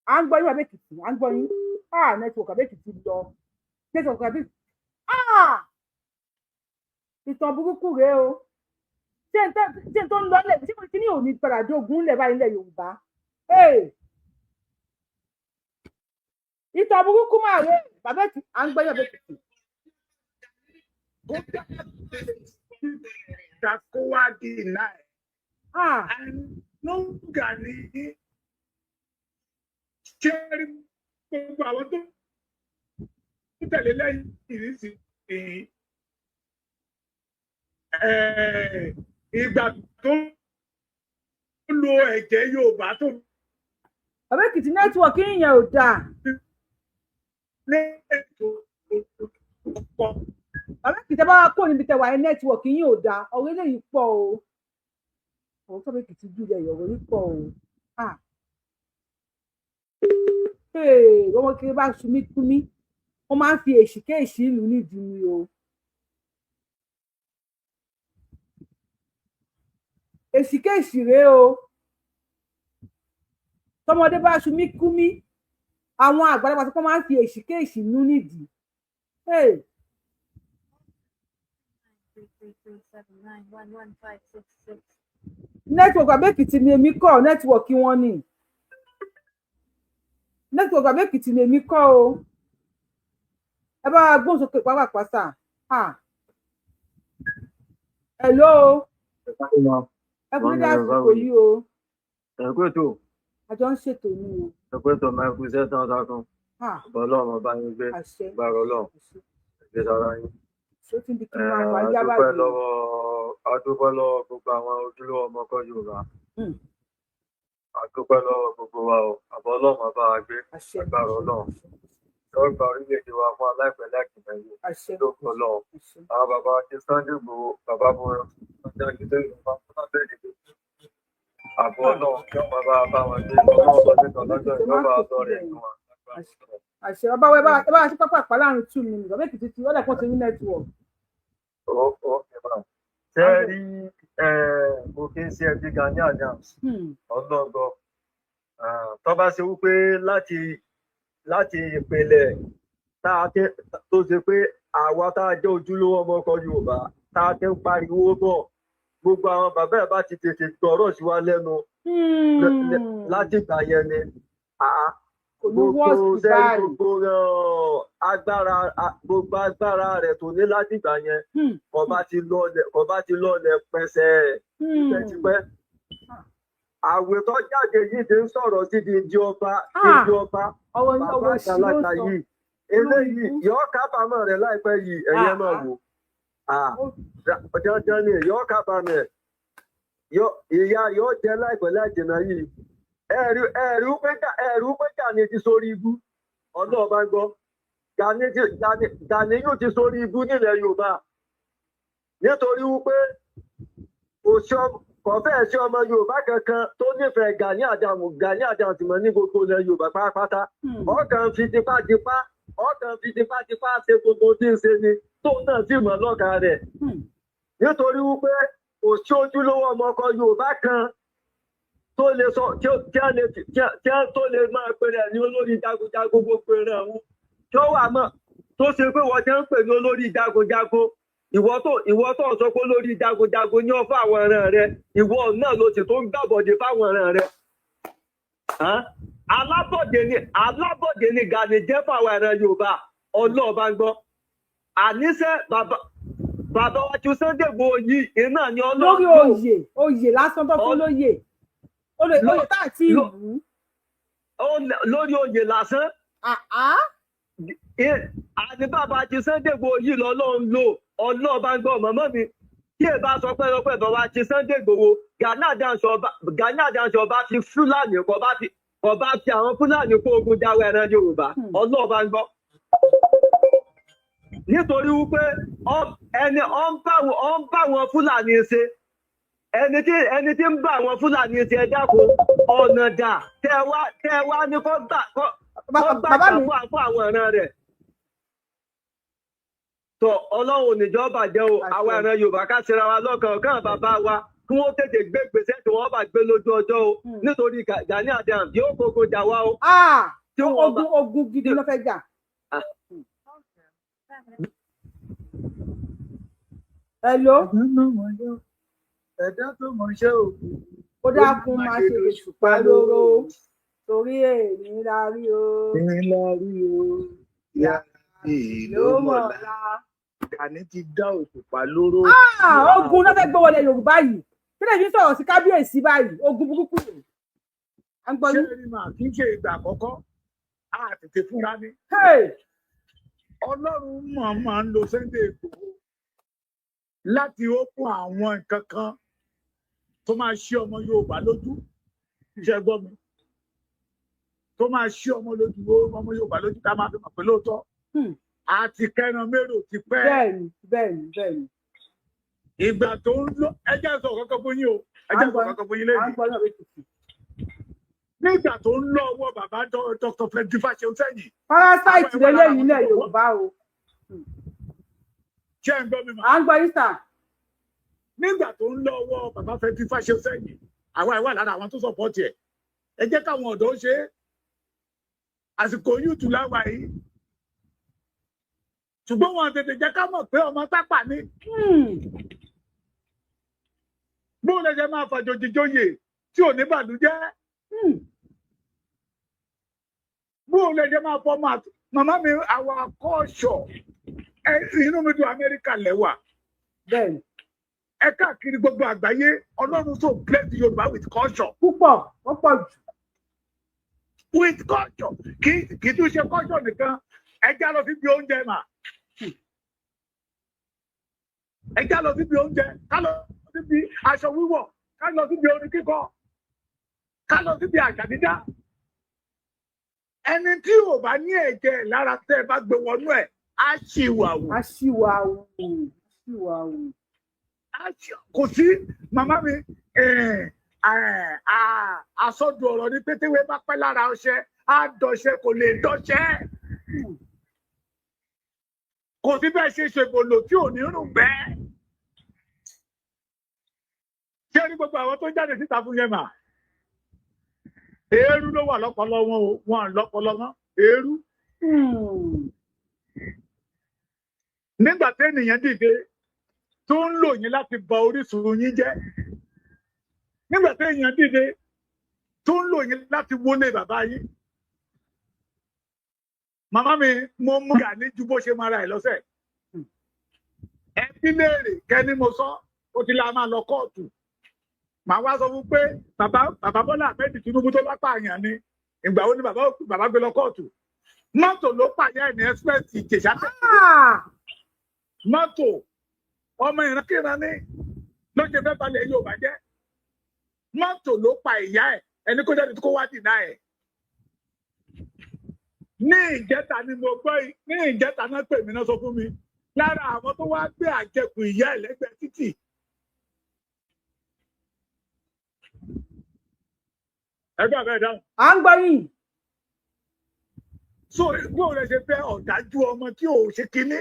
[SPEAKER 2] à ń gbọ́ yín Àbẹ́kìtì à ń gbọ́ yín network Àbẹ́kìtì lọ network Àbẹ́kìtì ìtàn burúkú rèé o ṣé n tó ń lọ lẹ̀ ṣé kí ni òní padà dógún lẹ̀ báyìí lẹ̀ Yorùbá ìtàn burúkú máa rèé Àbẹ́kìtì à ń gbọ́ yín Àbẹ́kìtì.
[SPEAKER 6] Kó wá dìnnà ẹ̀. ló ń Gani ṣé gbogbo àwọn tó tẹ̀lé lẹ́yìn ìrísí ìgbà tó lo ẹ̀jẹ̀ Yorùbá tó.
[SPEAKER 2] Àbẹ́kìtì nẹ́tíwọ̀kì yẹn ò dáa. Àbẹ́kìtì bá wá kó níbi tẹwàá ẹ nẹ́tíwọ̀kì yẹn ò dáa ọ̀rọ̀ eléyìí pọ̀ o. ọ̀rọ̀ tó Àbẹ́kìtì jù lẹ̀ ọ̀rọ̀ yìí pọ̀ o. ọmọ kiri bá sunmí túmí wọ́n máa ń fi èsìkéèsì ìlú nídìí ni o. èsìkéèsì rèé o tọmọdé bá sunmí kúmí àwọn àgbàlagbà tó máa ń fi èsìkéèsì ìlú nídìí. nẹ́tíwọ̀kì Àbẹ́kìtì ni èmi kọ́ nẹ́tíwọ̀kì wọn ni nẹ́tíwọ̀kì Àbẹ́kìtì ni èmi kọ́ o ẹ bá gbóhùn sókè pápápásá. hello ẹ kú nígbà àsìkò yìí o.
[SPEAKER 8] ẹ̀kú ètò.
[SPEAKER 2] àjọ ń ṣètò ni o.
[SPEAKER 8] ẹ̀kú ètò máa kú iṣẹ́ tán dákun. ọlọ́run ọba yín gbé gbàrọ̀ ọlọ́run ẹgbẹ́ sára yín. adúpẹ́ lọ́wọ́ gbogbo àwọn ojúlówó ọmọ ọkọ Yorùbá. adúpẹ́ lọ́wọ́ gbogbo wa o àbọ̀ ọlọ́run ọba wa gbé gbàrọ̀ ọlọ́run. lọ́gbà orílẹ̀-èdè wa fún aláìpẹ́ láìpẹ́ lókun ọlọ́run. àwọn bàbá ti Sunday Igboho bàbá bọ́rọ̀ ọjọ́ ìdílé Yorùbá fún abẹ́rẹ́ ìdílé. àbọ̀ ọlọ́run kí ọmọ bá wọn dé ọlọ́run lọ́dún kan lọ́jọ́ ìjọba ọ̀dọ́ rẹ̀ nù wọn.
[SPEAKER 2] àṣẹ ọba wa ẹ bá ṣe pápá àpá láàrin 2 minutes Àbẹ́kìtì tí ọ̀dà kan ti ní nẹ́tíwọ̀kì.
[SPEAKER 8] ṣé rí mo fi ń ṣe ẹbí Gani Adams ọlọ́gọ́ tó bá ṣe wípé láti ìpìlẹ̀ tó ṣe pé àwa tá a jẹ́ ojúlówó ọmọ ọkọ Yorùbá tá a ti ń pariwo bọ̀ gbogbo àwọn bàbá ẹ̀ bá ti tètè gbọ́rọ̀ sí wa lẹ́nu láti ìgbà yẹn ni gbogbo agbára rẹ̀ tó ní láti ìgbà yẹn ọba ti lọlẹ̀ pẹ́sẹ̀ tipẹ́tipẹ́ àwẹ̀ tó jáde yìí ti ń sọ̀rọ̀ sí di ìdí ọba bàbá àgbàlagbà yìí eléyìí yọ kábàámọ̀ rẹ̀ láìpẹ́ yìí ẹ̀yẹ máa wò dandan ni yọ kábàámọ̀ ìyá yọ jẹ láìpẹ́ láìjìnà yìí ẹ̀rú pé Gani ti sórí ibú ọlọ́ọ̀bá gbọ́ Gani yóò ti sórí ibú nílẹ̀ Yorùbá nítorí wípé kò fẹ́ẹ̀ sí ọmọ Yorùbá kankan tó nífẹ̀ẹ́ Gani Adams mọ́ ní gbogbo ilẹ̀ Yorùbá pátápátá ọkàn fi tipátipá ṣe gbogbo tí ń ṣe ni tóun náà sì mọ̀ lọ́ka rẹ̀ nítorí wípé kò sí ojúlówó ọmọ ọkọ Yorùbá kan tó lè sọ tí tó lè máa pèrè ní olórí jagunjagun gbogbo rẹ̀ ọ̀hún tí ó wà mọ́ tó ṣe pé wọ́n jẹ́ ń pè ní olórí jagunjagun ìwọ tó sọ pé olórí jagunjagun ní ọ̀fọ̀ àwọn ọ̀ràn rẹ̀ ìwọ náà ló sì tó ń gbàbọ̀dé fáwọn ọ̀ràn rẹ̀ alábọ̀dé ni Gani jẹ́ fáwọn ọ̀ràn Yorùbá ọlọ́ọ̀bá gbọ́ àníṣe bàbá wa tí Sunday Igboho yìí iná ni ọlọ́ọ̀gbọ́
[SPEAKER 2] lórí oyè lásán tó fún lóyè oyè tá àti ìlú
[SPEAKER 8] lórí oyè lásán àní bàbá tí Sunday Igboho yìí lọ́lọ́run lò ọlọ́ọ̀bá gbọ́ mọ́mọ́ mi tí ẹ bá sọ pé lọ́pẹ́ bàbá tí Sunday Igboho Gani Adams ọba fi Fúlàní ọba fi àwọn Fúlàní kó ogun jáwé ẹran Yorùbá ọlọ́ọ̀bá gbọ́ nítorí wípé ẹni ọ ń bá wọn Fúlàní ṣe ẹni tí ń bá wọn Fúlàní ṣe ẹ dákun ọ̀nà dà tẹ wá ní kó gbà fún àwọn ọ̀ràn rẹ̀ tó Ọlọ́run níjọba jẹ́ o àwọn ọ̀ràn Yorùbá ká ṣera wa lọ́kàn ọ̀kan bàbá wa kí wọ́n tètè gbé gbèsè tí wọ́n bá gbé lójú ọjọ́ o nítorí Gani Adams yóò kókó jà wá o.
[SPEAKER 2] ogun gidi ló fẹ́ jà. Hello.
[SPEAKER 6] Ẹ̀dá tó mọ̀ ṣe òkú.
[SPEAKER 2] Ó dákun máa ṣe òṣùpá lóró torí èmi la rí o.
[SPEAKER 6] Èmi la rí o. Ìyá ló mọ̀ la. Gani ti dá òṣùpá lóró.
[SPEAKER 2] Ogun náà fẹ́ gbọ́ wọlé Yorùbá yìí. Kí lè fi sọ̀rọ̀ sí kábíyèsí báyìí? Ogun burúkú yìí.
[SPEAKER 6] Ṣé ẹni máa kí n ṣe ìgbà àkọ́kọ́? A tètè fúnra ní. Ọlọ́run máa ń lo Sunday Igboho láti ókun àwọn nǹkan kan tó máa ṣí ọmọ Yorùbá lójú iṣẹ́ gbọ́ mi tó máa ṣí ọmọ Yorùbá lójú ká máa fi mọ̀ pé lóòótọ́ àti kẹran mérò ti pẹ́.
[SPEAKER 2] Bẹ́ẹ̀ni.
[SPEAKER 6] Ìgbà tó ń lọ ẹjẹ́ sọ kankan fún yín o ẹjẹ́ sọ kankan fún yín lẹ́yìn. Nígbà tó ń lọ ọwọ́ bàbá Dr. Frederick Fáṣọ̀sẹ́yìn.
[SPEAKER 2] Parasite lélẹ́yìn ilẹ̀ Yorùbá o.
[SPEAKER 6] Ṣé ẹ̀ ń gbọ́ mi mọ̀?
[SPEAKER 2] À ń gbọ́ yín sà.
[SPEAKER 6] Nígbà tó ń lọ ọwọ́ bàbá Frederick Fáṣọ̀sẹ́yìn àwa lára àwọn tó sọ̀pọ̀tì ẹ̀ ẹ jẹ́ káwọn ọ̀dọ́ ṣe é àsìkò yúùtù láwa yìí ṣùgbọ́n wọn tètè jẹ́ ká mọ̀ pé ọmọ tápà ni bó lè jẹ́ máa fàjòjì jóyè tí ò ní bàlújẹ́ bó lè jẹ́ máa fọ́ màmá mi àwọn akọ́ṣọ̀ inú mi dùn Amẹ́ríkà lẹ́wà
[SPEAKER 2] bẹ́ẹ̀ni
[SPEAKER 6] ẹ káàkiri gbogbo àgbáyé Ọlọ́run so bless Yorùbá with culture.
[SPEAKER 2] Púpọ̀ wọ́n pọ̀ jù.
[SPEAKER 6] With culture kì í tún ṣe culture nìkan ẹ já lọ síbi oúnjẹ mà ẹ já lọ síbi oúnjẹ ká lọ síbi aṣọ wíwọ̀ ká lọ síbi orin kíkọ ká lọ síbi àṣà dídá ẹni tí ò bá ní ẹ̀jẹ̀ lára tẹ́ ẹ bá gbé wọnú ẹ̀ á ṣìwàwù. Kò sí màmá mi àsọdù ọ̀rọ̀ ní pétéwé bá pẹ́ lára ọṣẹ á dọṣẹ kò lè dọṣẹ kò sí bẹ́ẹ̀ ṣe ṣègbòlò tí ò ní rùn bẹ́ẹ̀. Ṣé ní gbogbo àwọn tó jáde síta fún yẹn mà eérú ló wà lọ́pọlọ wọn o wọn lọ́pọlọ mọ́ eérú. Nígbà tí ènìyàn dìde tó ń lò yín láti bà orísun yín jẹ́ nígbà tí èèyàn dìde tó ń lò yín láti wọlé bàbá yín màmá mi mo mú Gani ju bó ṣe máa ra ẹ lọ́sẹ̀ ẹ bí léèrè kẹ́ni mo sọ ó ti la máa lọ kóòtù màá wá sọ fún pé bàbá Bọ́lá Ahmed Tinubu tó bá pààyàn ni ìgbà wo ni bàbá gbé lọ kóòtù mọ́tò ló pààyàn ní express Ìjẹ̀ṣà mọ́tò ọmọ ìrankíran ní ló ṣe fẹ́ balẹ̀ Yorùbá jẹ́ mọ́tò ló pa ìyá ẹ̀ ẹni kó jáde kó wá dìnnà ẹ̀ ní ìjẹta ni mo gbọ́ ní ìjẹta náà pè mí náà sọ fún mi lára àwọn tó wá gbé àjẹkù ìyá ẹ̀ lẹ́gbẹ̀ẹ́ títì. ẹgbẹ́ abẹ́ dáhùn.
[SPEAKER 2] à ń gbọ́ yìí.
[SPEAKER 6] so bó o lè ṣe fẹ́ ọ̀dájú ọmọ tí ò ṣe kínní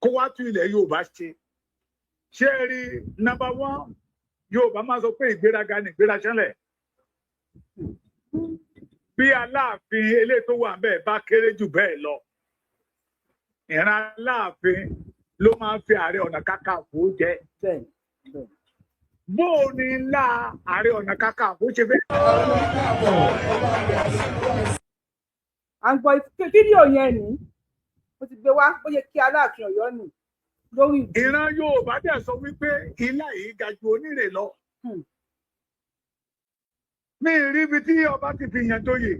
[SPEAKER 6] kó wá tún ilẹ̀ Yorùbá ṣe ṣé ẹ rí number one Yorùbá máa sọ pé ìgbéraga ni ìgbéra ṣẹlẹ̀ bí Aláàfin eléyìí tó wà bẹ́ẹ̀ bá kéré jù bẹ́ẹ̀ lọ ìran Aláàfin ló máa ń fi Ààrẹ Ọ̀nà Kakanfò jẹ bó o ní ńlá Ààrẹ Ọ̀nà Kakanfò ṣe fẹ́.
[SPEAKER 2] à ń gbọ́ fídíò yẹn ni mo ti gbé wá ó yẹ kí Aláàfin Ọ̀yọ́ nì lórí ìlú.
[SPEAKER 6] ìran Yorùbá dẹ̀ sọ wípé ilá yìí ga ju onírè lọ. mi rí ibi tí ọba ti fi yàn joyè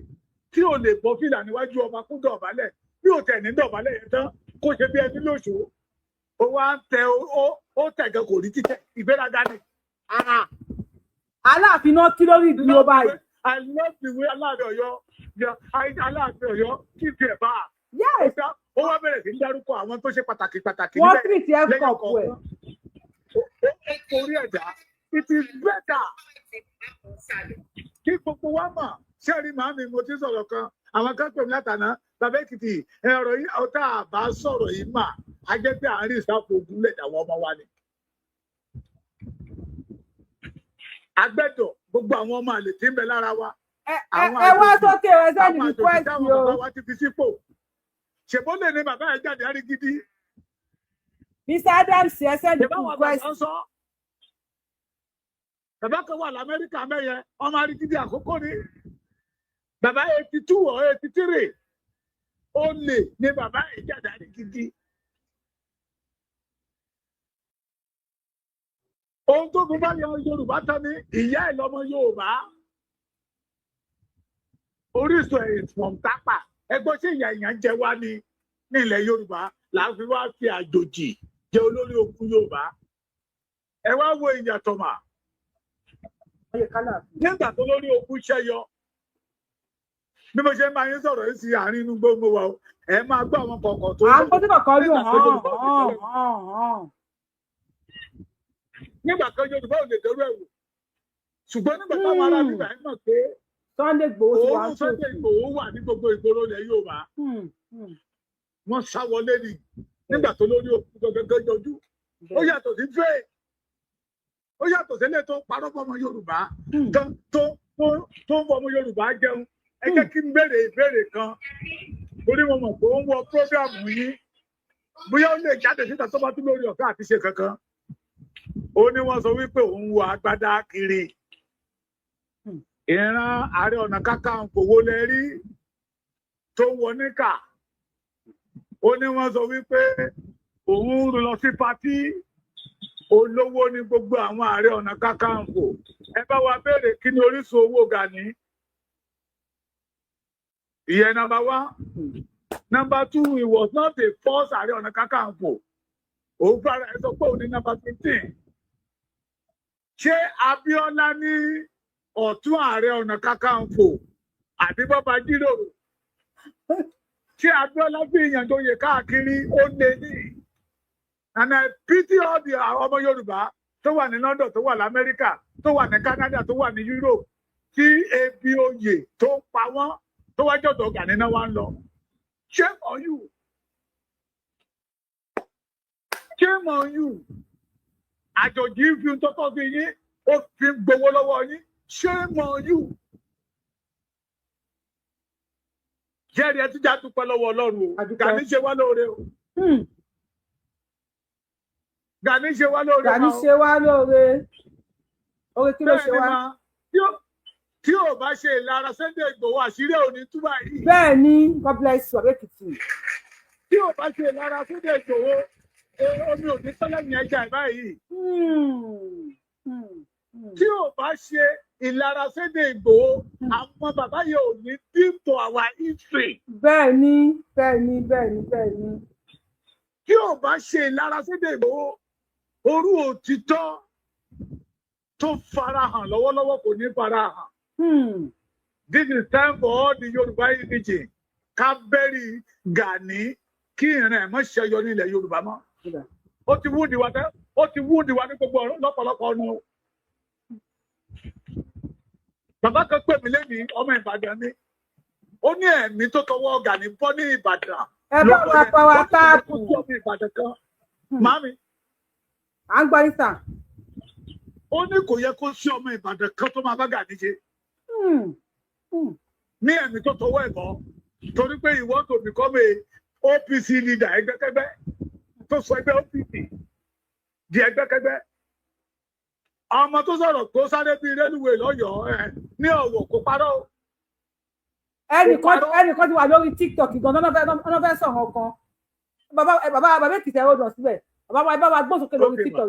[SPEAKER 6] tí ò lè bọ́ fìlà níwájú ọba kó dọ̀bálẹ̀ bí ò tẹ̀ ní dọ̀bálẹ̀ yẹn tán kó ṣe bí ẹni lóṣù ó wá ń tẹ ó tẹ̀gẹ́ kò rí títẹ̀ ìgbéraga ni.
[SPEAKER 2] Aláàfin náà kí lórí ìdúró báyìí.
[SPEAKER 6] I love the way Aláàfin Ọ̀yọ́ kí tiẹ̀ bá a.
[SPEAKER 2] Yes.
[SPEAKER 6] Ó wá bẹ̀rẹ̀ sí ń dárúkọ àwọn tó ṣe pàtàkì
[SPEAKER 2] wọ́n tìrì tí ẹ kọ̀ pọ̀ ẹ̀.
[SPEAKER 6] Ó orí ẹ̀dá it is better kí gbogbo wa mọ̀ ṣẹ́ẹ̀rí màámi mo ti sọ̀rọ̀ kan àwọn kan pè mí látàná bàbá Èkìtì ẹ̀rọ yìí ọ̀tá àbá sọ̀rọ̀ yìí mà á jẹ́ pé àárín ìsáfò ogun lẹ̀ àwọn ọmọ wa ni. Agbẹ́dọ̀ gbogbo àwọn ọmọ àlè tí ń bẹ lára wa.
[SPEAKER 2] Ẹ wá sókè ẹ sẹ́ni request
[SPEAKER 6] o. Àwọn àjòjì ti fi sípò. Ṣèbó lè ní bàbá ẹ̀ jáde àrí gidi.
[SPEAKER 2] Mr. Adams ẹ sẹ́ni request.
[SPEAKER 6] Bàbá kan wà l'Amẹ́ríkà mẹ́yẹ ọmọ àrí gidi àkókò ni. Bàbá 82 or 83 ó lè ní bàbá ẹ̀ jáde àrí gidi. Ohun tó fi bá yan Yorùbá tán ni ìyá ẹ̀ lọ́mọ Yorùbá. Orísun ẹ̀ from Tápà ẹgbẹ́ tí ìyá ìyàn jẹ wá ní ilẹ̀ Yorùbá là ń fi wá fi àjòjì jẹ olórí ogun Yorùbá. Ẹ wá wo ìyàtọ̀ mà. Nígbà tó lórí ogun ṣẹ́yọ bí mo ṣe máa ń sọ̀rọ̀ yìí sí àárín inú gbogbo wa ẹ máa gbọ́ àwọn kọ̀ọ̀kan tó.
[SPEAKER 2] À ń gbọ́ sí kọ̀ọ̀kan lù
[SPEAKER 6] nígbà kan Yorùbá ò lè dẹrú ẹ̀wò ṣùgbọ́n nígbà táwọn ará bíbá ẹ̀ mọ̀ pé
[SPEAKER 2] Sunday Igboho ti wá
[SPEAKER 6] òun Sunday Igboho wà ní gbogbo ìgboro ilẹ̀ Yorùbá wọ́n sá wọlé ni nígbà tó lórí òkú gẹ́gẹ́ jọjú ó yàtọ̀ sí fẹ́ ó yàtọ̀ sílẹ̀ tó parọ́ fọmọ Yorùbá tó ń fọmọ Yorùbá jẹun ẹ jẹ́ kí n béèrè ìbéèrè kan torí mo mọ̀ pé ó ń wọ prógráàmù yín bóyá ó lè jáde síta tó bá tún lórí ọ̀fẹ́ àti ṣe kankan ó ní wọ́n sọ wípé òun wọ agbádá kiri ìran Ààrẹ Ọ̀nà Kakanfò wo lẹ rí tó wọ níkà ó ní wọ́n sọ wípé òun lọ sí patí olówó ní gbogbo àwọn Ààrẹ Ọ̀nà Kakanfò ẹ bá wa béèrè kí ni orísun owó Gani ìyẹn number 1 number 2 he was not a first Ààrẹ Ọ̀nà Kakanfò òun fara ẹ sọ pé òun ní number 15 ṣé Abíọ́lá ní ọ̀tún Ààrẹ Ọ̀nà Kakanfò àbí bọ́ba jíròrò ṣé Abíọ́lá fi ìyànjọyè káàkiri ó lé ní and I pity all the ọmọ Yorùbá tó wà ní London tó wà l'Amẹ́ríkà tó wà ní Canada tó wà ní Europe tí ebi oyè tó ń pa wọ́n tó wá jọ̀dọ̀ Gani náà wá ń lọ shame on you shame on you àjòjì fi ń tọ́tọ́ fi yín ó fi gbowó lọ́wọ́ yín. Shame on you. Jẹ́rìí ẹ ti já dúpẹ́ lọ́wọ́ Ọlọ́run o. Gani ṣe wá lóore o. Gani ṣe wá lóore.
[SPEAKER 2] Gani ṣe wá lóore. Oore kí ló ṣe wá?
[SPEAKER 6] Tí ò bá ṣe ìlara Sunday Igboho àṣírí òní túbà yìí.
[SPEAKER 2] Bẹ́ẹ̀ ni God bless you Èkìtì.
[SPEAKER 6] Tí ò bá ṣe ìlara Sunday Igboho omi ò ní tọ́lẹ̀ ní ẹja ẹ̀ báyìí. tí ò bá ṣe ìlara Sunday Igboho àwọn bàbá yẹn ò ní deep to our history.
[SPEAKER 2] bẹ́ẹ̀ ni.
[SPEAKER 6] tí ò bá ṣe ìlara Sunday Igboho orú òtítọ́ tó farahàn lọ́wọ́lọ́wọ́ kò ní farahàn. This is time for all the Yorùbá indigene ká bẹ́rì Gani kí ìrìn ẹ̀ mọ́ ṣẹyọ nílẹ̀ Yorùbá mọ́. Ó ti wúdi wa ní gbogbo lọ́pọ̀lọpọ̀ ọ̀nà. Bàbá kan pè mí lẹ́yìn ọmọ Ìbàdàn ni. Ó ní ẹ̀mí tó tọwọ́ Gani bọ́ ní Ìbàdàn.
[SPEAKER 2] Ẹ bá wa pa wa káàpù.
[SPEAKER 6] Màmí.
[SPEAKER 2] À ń gbọ́ yín sà.
[SPEAKER 6] Ó ní kò yẹ kó sí ọmọ Ìbàdàn kan tó máa bá Gani ṣe. Ní ẹ̀mí tó tọwọ́ ẹ̀ bọ́. Torí pé you want to become a OPC leader ẹgbẹ́kẹ́gbẹ́ tó sọ ẹgbẹ́ OPC di ẹgbẹ́kẹ́gbẹ́. Ọmọ tó sọ̀rọ̀ tó sáré bíi rélùwé lọ́yọ̀ọ́ ní Ọ̀wọ̀ kò parọ́.
[SPEAKER 2] Ẹnìkan ti wà lórí TikTok gan-an lọ́nà fẹ́ sọ̀rọ̀ kan. Bàbá Èkìtì ẹ̀rọ dàn síbẹ̀. Bàbá ẹ bá wa gbóhùn sókè lórí TikTok.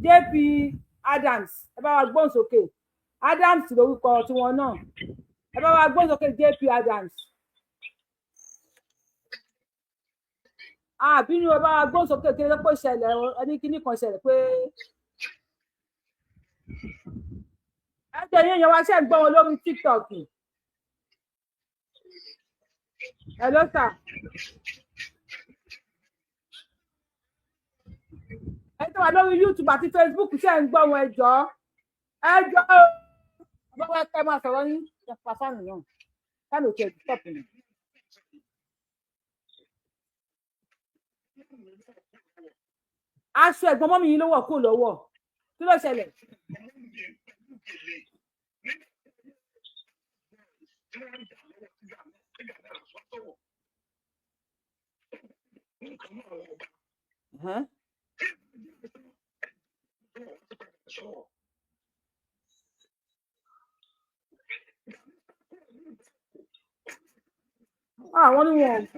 [SPEAKER 2] JP Adams ẹ bá wa gbóhùn sókè. Adams lórúkọ tiwọn náà. Ẹ bá wa gbóhùn sókè JP Adams. Àbínú ẹ bá wa gbóhùn sókè kí ló pé ṣẹlẹ̀ ẹni kíní kan ṣẹlẹ̀ pé. Ẹ jẹ́ yín wá ṣe ń gbọ́ wọn lórí TikTok. Hello sir. Ẹ tó wà lórí YouTube àti Facebook ṣe ń gbọ́ wọn ẹjọ́ bọ́wọ́ ẹ máa sọ̀rọ̀ yín pàṣánù náà káàlù tó ẹ̀dùn stop ni. Aṣọ ẹ̀gbọ́n mọ́mí yín ló wọ̀ kó lọ́wọ́ kí ló ṣẹlẹ̀.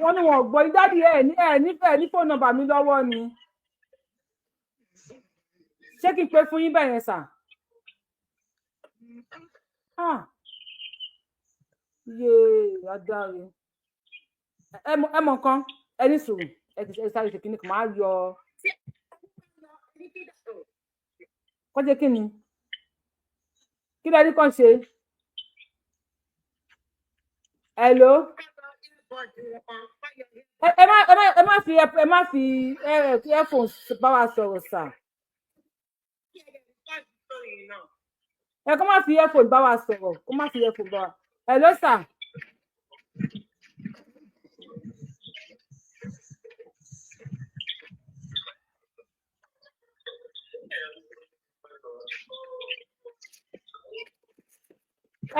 [SPEAKER 2] Wọ́n ní wọn gbọ́ ìdádì ẹ̀ nífẹ̀ẹ́ ní fóònù nọ́mbà mi lọ́wọ́ ni. Ṣé kí n pè fún yín bẹ́ẹ̀ yẹn sà? Adáre. Ẹ mọ̀ nǹkan ẹni sùúrù ẹ sáré ṣe kínní kan máa yọ. Kọ́jẹ́ kí ni? Kí lẹ́ni kan ṣe? Hello? Ẹ má fi earphones bá wa sọ̀rọ̀ sà. Ẹ kó má fi earphone bá wa sọ̀rọ̀ kó má fi earphone bá wa. Hello sà.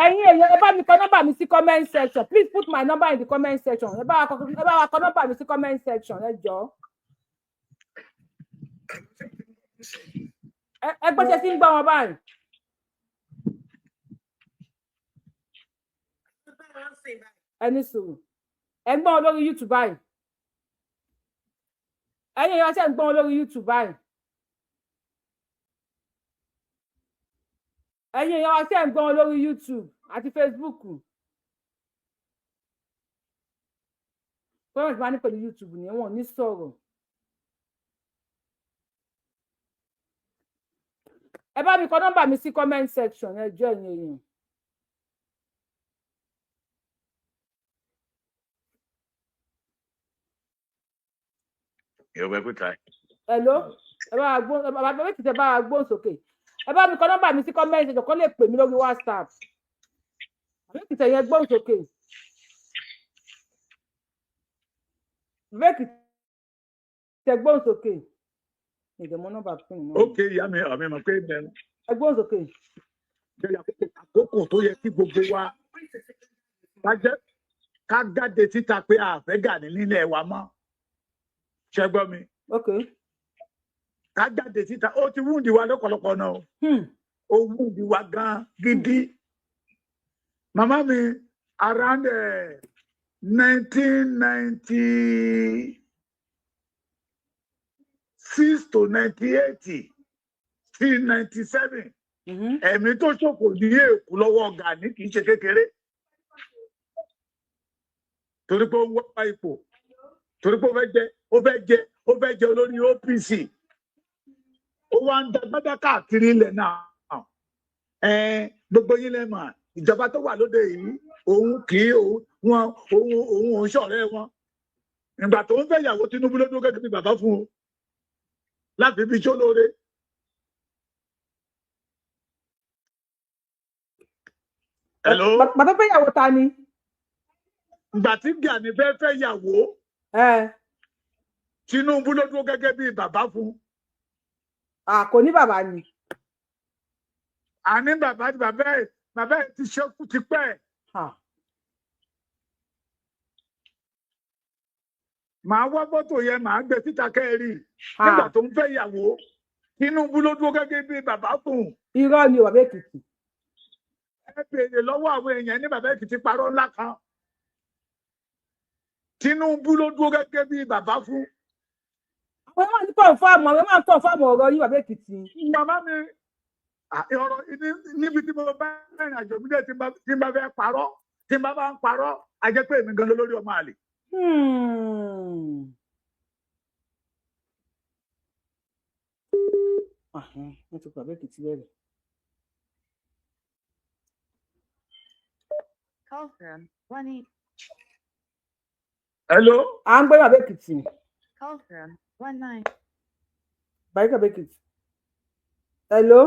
[SPEAKER 2] Ẹ̀yin èèyàn ẹ bá mi kọ nọ́mbà mi sí comment section. Please put my number in the comment section. Ẹ bá wa kọ nọ́mbà mi sí comment section ẹ jọ̀ọ́. Ẹ gbọ́ ṣe sí ń gbọ́ wọn báyìí. Ẹni sùúrù. Ẹ ń gbọ́ wọn lórí YouTube báyìí. Ẹ̀yin èèyàn ṣe ń gbọ́ wọn lórí YouTube báyìí. Ẹ̀yin èèyàn wa ṣe ń gbọ́ wọn lórí YouTube àti Facebook. Fọ́nrán ìgbà ní pẹ̀lú YouTube ni wọ́n ní sọ̀rọ̀. Ẹ bá mi kọ nọ́mbà mi sí comment section ẹ jọ̀ọ́ ẹ̀yin èèyàn. Hello? Ẹ bá wa gbóhùn sókè. Ẹ bá mi kọ nọ́mbà mi sí comment section kó lè pè mí lórí WhatsApp. Àbẹ́kìtẹ̀ yẹn gbóhùn sókè. Àbẹ́kìtẹ̀ gbóhùn sókè. Ìjọba nọ́mbà fún mi.
[SPEAKER 6] Ok, ìyá mi àmì mọ̀ pé bẹ́ẹ̀.
[SPEAKER 2] Ẹ gbóhùn sókè.
[SPEAKER 6] Àkókò tó yẹ kí gbogbo wa ká jáde síta pé a fẹ́ Gani nílẹ̀ wa mọ́. Ṣé gbọ́ mi?
[SPEAKER 2] Ok.
[SPEAKER 6] Ká jáde síta ó ti wúndì wa lọ́pọ̀lọpọ̀ náà. Ó wúndì wa gan gidi. Màmá mi around 1996 to 1980 till 97 ẹ̀mí tó ṣòfò ní èkó lọ́wọ́ Gani kì í ṣe kékeré torí pé ó wá ipò torí pé ó fẹ́ jẹ olórí OPC ó wá ń dagbádá káàkiri ilẹ̀ náà gbogbo yín lẹ́mọ̀ ìjọba tó wà lóde yìí òun kì í òun ṣọ̀rẹ́ wọn ìgbà tó ń fẹ́ ìyàwó Tinubu ló dúró gẹ́gẹ́ bí bàbá fún un láti fi ṣó lóore. Hello.
[SPEAKER 2] Bàbá fẹ́ ìyàwó ta ni?
[SPEAKER 6] Ìgbà tí Gani fẹ́ ìyàwó Tinubu ló dúró gẹ́gẹ́ bí bàbá fún un.
[SPEAKER 2] Kò ní bàbá ni.
[SPEAKER 6] Àní bàbá ẹ̀ ti ṣẹ́kù ti pẹ́. Màá wá fọ́tò yẹn màá gbé síta kẹ́rì nígbà tó ń fẹ́ ìyàwó Tinubu ló dúró gẹ́gẹ́ bí bàbá fún un.
[SPEAKER 2] Irọ́ ni bàbá Èkìtì.
[SPEAKER 6] Ẹ béèrè lọ́wọ́ àwọn èèyàn ní bàbá Èkìtì parọ́ ńlá kan. Tinubu ló dúró gẹ́gẹ́ bí bàbá fún.
[SPEAKER 2] Àwọn máa ń tọ̀ fáàmù ọ̀rọ̀ yín bàbá Èkìtì.
[SPEAKER 6] Màmá mi ọ̀rọ̀ níbi tí mo bá rìnrìn àjò mi dé tí n bá fẹ́ parọ́ tí n bá ń parọ́ a jẹ́ pé èmi gan lórí ọmọ àlè.
[SPEAKER 2] Wọ́n ti bàbá Èkìtì bẹ̀rẹ̀.
[SPEAKER 6] Hello.
[SPEAKER 2] À ń gbé bàbá Èkìtì. Bàbá Èkìtì. Hello.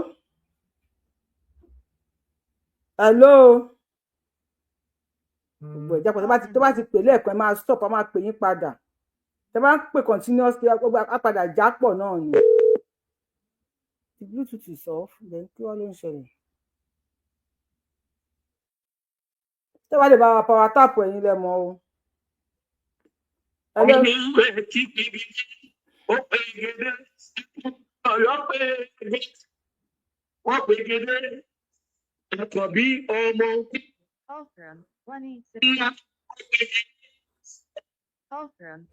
[SPEAKER 2] Gbogbo ìjà pọ̀ tó bá ti pè lẹ́ẹ̀kan ẹ máa stop, a máa pè yín padà. Tẹ bá ń pè continuously á padà já pọ̀ náà ni. The Bluetooth is off, then kí wọ́n ló ń ṣẹlẹ̀. Tẹ́ wá lè bá wa power tap ẹ̀yin lẹ́mọ o.
[SPEAKER 7] Ọmọ ìwé tí bíbí ó pè gèdè ọ̀yọ́ pé wọ́n pè gèdè ẹ̀kọ́ bí ọmọ.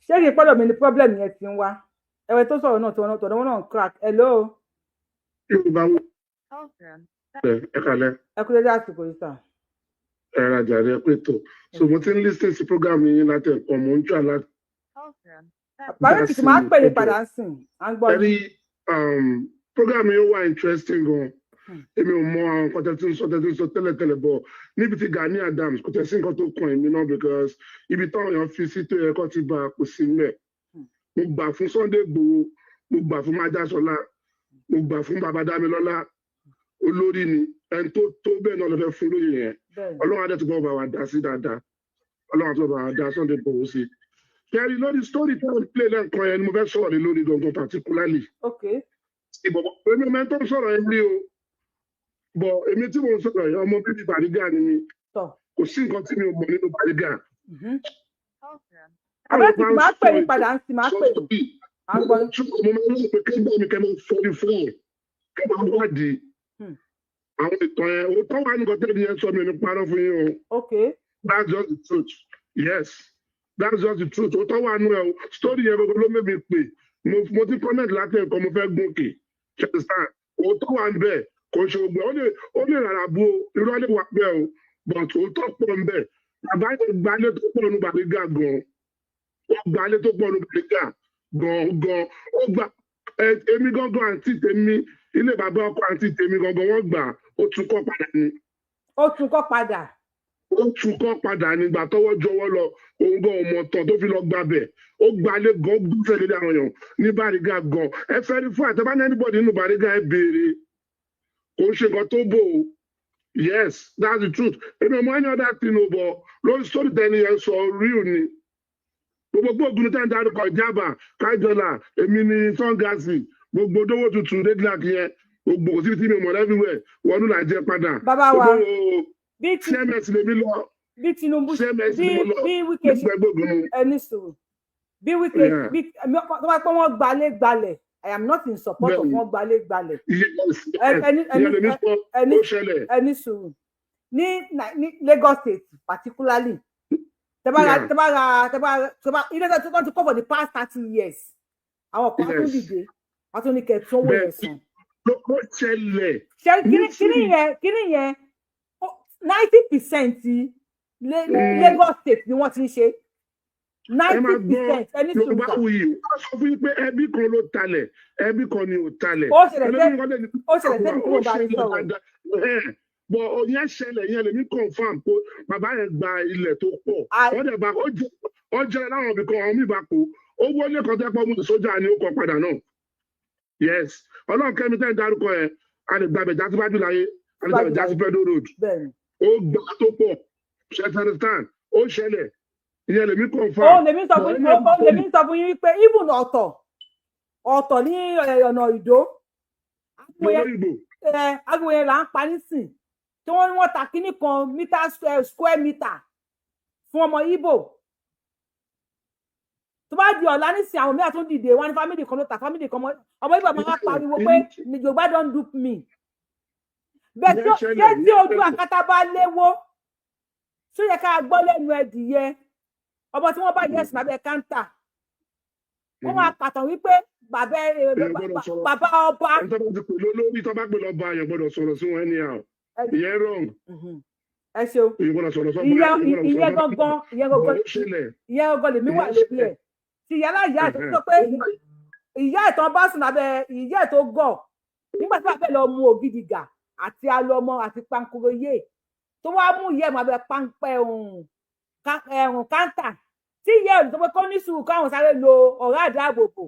[SPEAKER 2] Ṣé kí n pọ́dọ̀ mi ní problem yẹn ti ń wá? Ẹ̀wẹ̀ tó sọ̀rọ̀ náà tọ̀dọ̀ wọn náà ń crack. Hello.
[SPEAKER 4] Ẹ kálẹ́.
[SPEAKER 2] Ẹ kú dédé àsìkò yìí sà.
[SPEAKER 4] Ẹ rajà rẹ pé tó. So mo ti ń listen sí program yín láti ẹ̀kọ́ mo ń jà láti.
[SPEAKER 2] Bàbá Èkìtì máa ń pè ní padà ń sìn. À ń gbọ́
[SPEAKER 4] yín. Program yín wà interesting gan. Èmi ò mọ àwọn nǹkan tẹ́tí ń sọ tẹ́lẹ̀tẹ́lẹ̀ bọ̀ níbi tí Gani Adams kò tẹ̀ sí nǹkan tó kàn èmi náà because ibi táwọn èèyàn fi sí tó yẹ kó ti bá kò sí mẹ́. Mo gbà fún Sunday Igboho, mo gbà fún Májàsọ́lá, mo gbà fún Bàbá Dámilọ́lá, olórí ni ẹni tó bẹ́ẹ̀ náà lọ fẹ́ fún lóye yẹn. Ọlọ́run adé tó bá wà dá sí dáadáa. Ọlọ́run tó bá wà dá Sunday Igboho sí. Kẹ́rì lórí story tí wọ́n play lẹ́ǹkan yẹn ni mo fẹ́ sọ̀rọ̀ lórí gangan particularly. Ìbọ̀bọ̀ èmi ò mẹ́tọ́ sọ̀rọ̀ yẹn rí o. Bọ̀ èmi tí mo ń sọ̀rọ̀ yẹn ọmọ bíbí Bariga ni mi. Kò sí nǹkan tí mi ò mọ̀ nínú Bariga.
[SPEAKER 2] Bàbá Èkìtì máa pè ní padà ń sìn máa pè ní.
[SPEAKER 4] Mo máa ń lọ pé kẹ́gbẹ́ mi kẹ́ máa fọ́rí fún ẹ̀ kẹ́ máa wádìí. Àwọn ìtàn yẹn o tó wà nǹkan tẹ́lẹ̀ yẹn sọ mi ní parọ́ fún yín o. That's just the truth. Yes, that's just the truth. O tó wà nù ẹ o story yẹn gbogbo ló mẹ́mi pè mo ti comment láti ẹ̀kọ́ mo fẹ́ gòkè ṣẹ̀sán o tó wà ń bẹ̀ kò ṣe ògbẹ́ ó lè rárá bú o irọ́ lè wà bẹ́ẹ̀ o but o tó pọ̀ ń bẹ̀ bàbá yẹn gbalẹ̀ tó pọ̀ nù Bariga gan ó gbalẹ̀ tó pọ̀ nù Bariga gan ó gbà èmi gangan àǹtí tèmi ilé bàbá ọkọ àǹtí tèmi gangan wọ́n gbà ó tún kọ́ padà ni.
[SPEAKER 2] Ó tún kọ́ padà.
[SPEAKER 4] Ó tún kọ́ padà nígbà tọ́wọ́ jọwọ́ lọ òun gan ọmọ tán tó fi lọ gbàbẹ̀ ó gbalẹ̀ gan gbúfẹ́ lórí àwọn èèyàn ní Bariga gan ẹ fẹ́ rí fún àtẹ́bá ní anybody nínú Bariga ẹ béèrè kò ń ṣe nǹkan tó bò ó yes that's the truth èmi ọmọ ẹni ọdá tí mo bọ lórí sórí tẹni yẹn sọ real ni gbogbo ògùn tẹ́ ń darúkọ Ìjàmbá Kájọlá èmi ni Sọ́ngàsì gbogbo dówó tuntun rédíàkì yẹn gbogbo kò sí tí mi mọ̀ everywhere wọnú là jẹ padà.
[SPEAKER 2] Bàbá wa
[SPEAKER 4] CMS lèmi lọ
[SPEAKER 2] bí Tinubu bí Wike ẹni sùúrù bí Wike bí tó bá pẹ́ wọ́n gbalẹ̀ I am not in support of wọ́n gbalẹ̀. ẹni sùúrù ní Lagos State particularly ilé tó ti kọ́ for the past 30 years àwọn kan tún dìde wọ́n tún ní kẹ́ tún owó yẹn sàn
[SPEAKER 9] ló ṣẹlẹ̀.
[SPEAKER 2] kíní yẹn 90% Lagos State ni wọ́n ti ń ṣe 90% ẹni tó
[SPEAKER 9] gbà. Yorùbáwùyí wọ́n sọ fún yín pé ẹbí kan ló talẹ̀ ẹbí kan ni ò talẹ̀.
[SPEAKER 2] ó ṣẹlẹ̀ sẹ́ni tó bá rí sọ̀rọ̀.
[SPEAKER 9] Bọ̀ yẹn ṣẹlẹ̀ yẹn lèmi confam pé bàbá yẹn gba ilẹ̀ tó pọ̀. Wọ́n dẹ̀ bá ó jẹ́ láwọn ibì kan àwọn míì bá kó. Owó ilé kan tẹ́ pọ̀ mú sójà ni ó kọ padà náà. Yes. Ọlọ́run kẹ́mi tẹ́ ń darúkọ yẹn. A lè gbàgbé jásíbájú láyé. A lè gbàgbé jásíbẹ́dó road. Ó gbà tó pọ̀. Ṣẹ́tẹ̀rẹ̀tàn. Ó ṣẹlẹ̀. Ìyẹn lèmi confam.
[SPEAKER 2] Ó lèmi sọ fún yín wípé even ọ̀tọ̀ ní ọ̀nà Ìdó. Agbègbè yẹn là ń pa nísìn. Tí wọ́n ta kíní kan square meter fún ọmọ Igbo. Tó bá di ọ̀la nísìn àwọn mìíràn tún dìde wọn ní family kan ló ta family kan ọmọ Igbo máa pariwo pé Yorùbá don dupe me. Bẹ́ẹ̀ ṣé tí ojú àkàtà bá léwó ṣó yẹ ká gbọ́ lẹ́nu ẹdìyẹ ọmọ tí wọ́n bá yẹ ẹ̀sìn lábẹ́ káńtà wọ́n máa pàtàn wípé bàbá ọba.
[SPEAKER 9] Lórí tó bá pè lọ́ba àyàn gbọ́dọ̀ sọ̀rọ̀ sí wọn anyhow. Ìyẹn wrong.
[SPEAKER 2] Ẹ ṣeun ìyẹn gangan lèmi wà lórí ẹ̀ tí yàrá ìyá ẹ̀ tó sọ pé ìyá ẹ̀ tán bá sùn lábẹ́ ìyá ẹ̀ tó gọ̀ nígbà tí wàá fẹ́ lọ mu ògidì gà àti alọmọ àti pankoroyè tó wá mú ìyá ẹ̀ máa bẹ páńpẹ́ ẹ̀rùn káńtà tí ìyá ẹ̀ tó pé kó ní sùúrù káwọn sáré lo ọ̀rá àdáàbòbò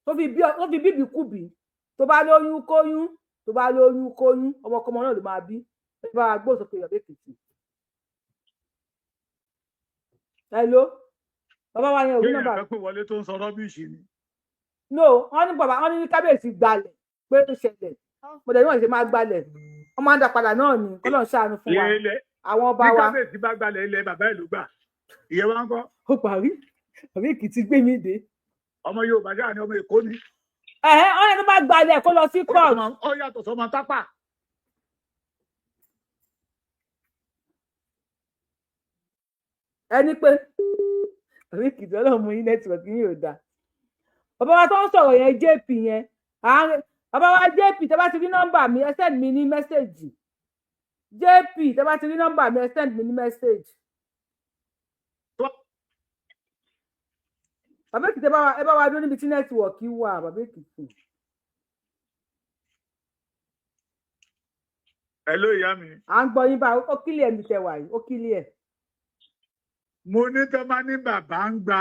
[SPEAKER 2] tó fi bíbí kùbí tó bá lóyún kóyún tó bá lóyún kóyún ọmọkọmọ náà ló máa bí ẹ bá gbọ́ sókè Ọ̀yọ́ Èkìtì. Hello bàbá wa yẹn òun nọ́mbà.
[SPEAKER 6] kéèyàn fẹ́ pé wọlé tó ń sọ rọ́bìṣì ni.
[SPEAKER 2] no wọ́n ní bàbá wọ́n ní kábíyèsí gbalẹ̀ pé ó ṣẹlẹ̀ mo dẹ̀ ní wọ́n ṣe máa gbalẹ̀ wọ́n máa ń dá padà náà ni kọ́lọ́ ń ṣàánú fún wa àwọn ọba wa.
[SPEAKER 6] bí kábíyèsí bá gbalẹ̀ ilẹ̀ bàbá ìlú gbà ìyẹn wá ń kọ́.
[SPEAKER 2] ó parí àbí Èkìtì gbé mi dé.
[SPEAKER 6] ọmọ Yorùbá jáà ni ọmọ Èkó ni.
[SPEAKER 2] ọ̀rẹ́ tó bá gbalẹ̀ kó lọ sí court.
[SPEAKER 6] ó yàtọ̀ sọmọ tápà.
[SPEAKER 2] ẹni pé àbí Èkìtì ọlọ́run mú yín nẹ́tíwọ̀kì yín ò dáa. bàbá wa tó ń sọ̀rọ̀ yẹn JP yẹn bàbá wa JP tẹ́ bá ti rí nọ́mbà mi ẹ send mi ní mẹ́sẹ̀gì. JP tẹ́ bá ti rí nọ́mbà mi ẹ send mi ní mẹ́sẹ̀gì. bàbá Èkìtì ẹ bá wa dúró níbi tí nẹ́tíwọ̀kì wà bàbá Èkìtì.
[SPEAKER 6] Hello ìyá mi.
[SPEAKER 2] à ń gbọ́ yín bá ó kílẹ̀ mi tẹ̀ wá yìí ó kílẹ̀.
[SPEAKER 6] mo ní tó bá ní bàbá ń gba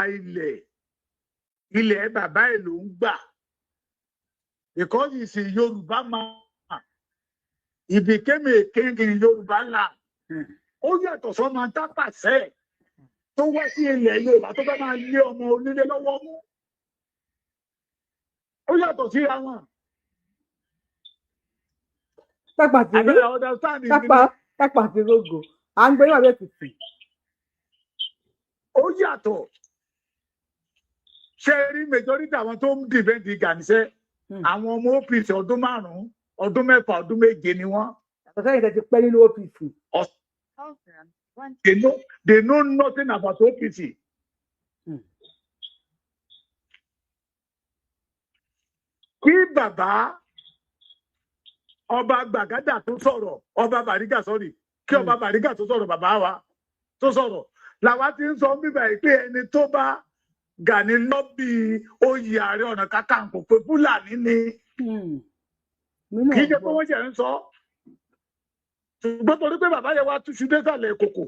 [SPEAKER 6] ilẹ̀ bàbá ẹ̀ ló ń gbà because it's a Yorùbá man he became a king in Yorùbá land ó yàtọ̀ sọ́mọ tápàṣẹ́ tó wá sí ilẹ̀ Yorùbá tó bá máa lé ọmọ onílé lọ́wọ́ mú ó yàtọ̀ síra wọn.
[SPEAKER 2] tápà tí rogo à ń gbé wà bẹ́ẹ̀ tìtì.
[SPEAKER 6] ó yàtọ̀ ṣe rí majority àwọn tó ń dìbẹ́ǹdì Gàníṣẹ́ àwọn ọmọ OPC ọdún 5 ọdún 6 ọdún 7 ni wọ́n.
[SPEAKER 2] àtọ̀sẹ́yìn tẹ̀ ti pẹ́ nínú OPC.
[SPEAKER 6] They know nothing about OPC. Kí bàbá ọba Gbàgádà tó sọ̀rọ̀ ọba Bàrígà sọ́rí kí ọba Bàrígà tó sọ̀rọ̀ bàbá wa tó sọ̀rọ̀ làwa ti ń sọ bíbá yìí pé ẹni tó bá Gani lọ́bì oyè Ààrẹ Ọ̀nà Kakanfò pé Fúlàní ni kì í jẹ́ pé wọ́n jẹ́ ń sọ ṣùgbọ́n torí pé bàbá yẹn wá túṣu désàlẹ̀ kòkò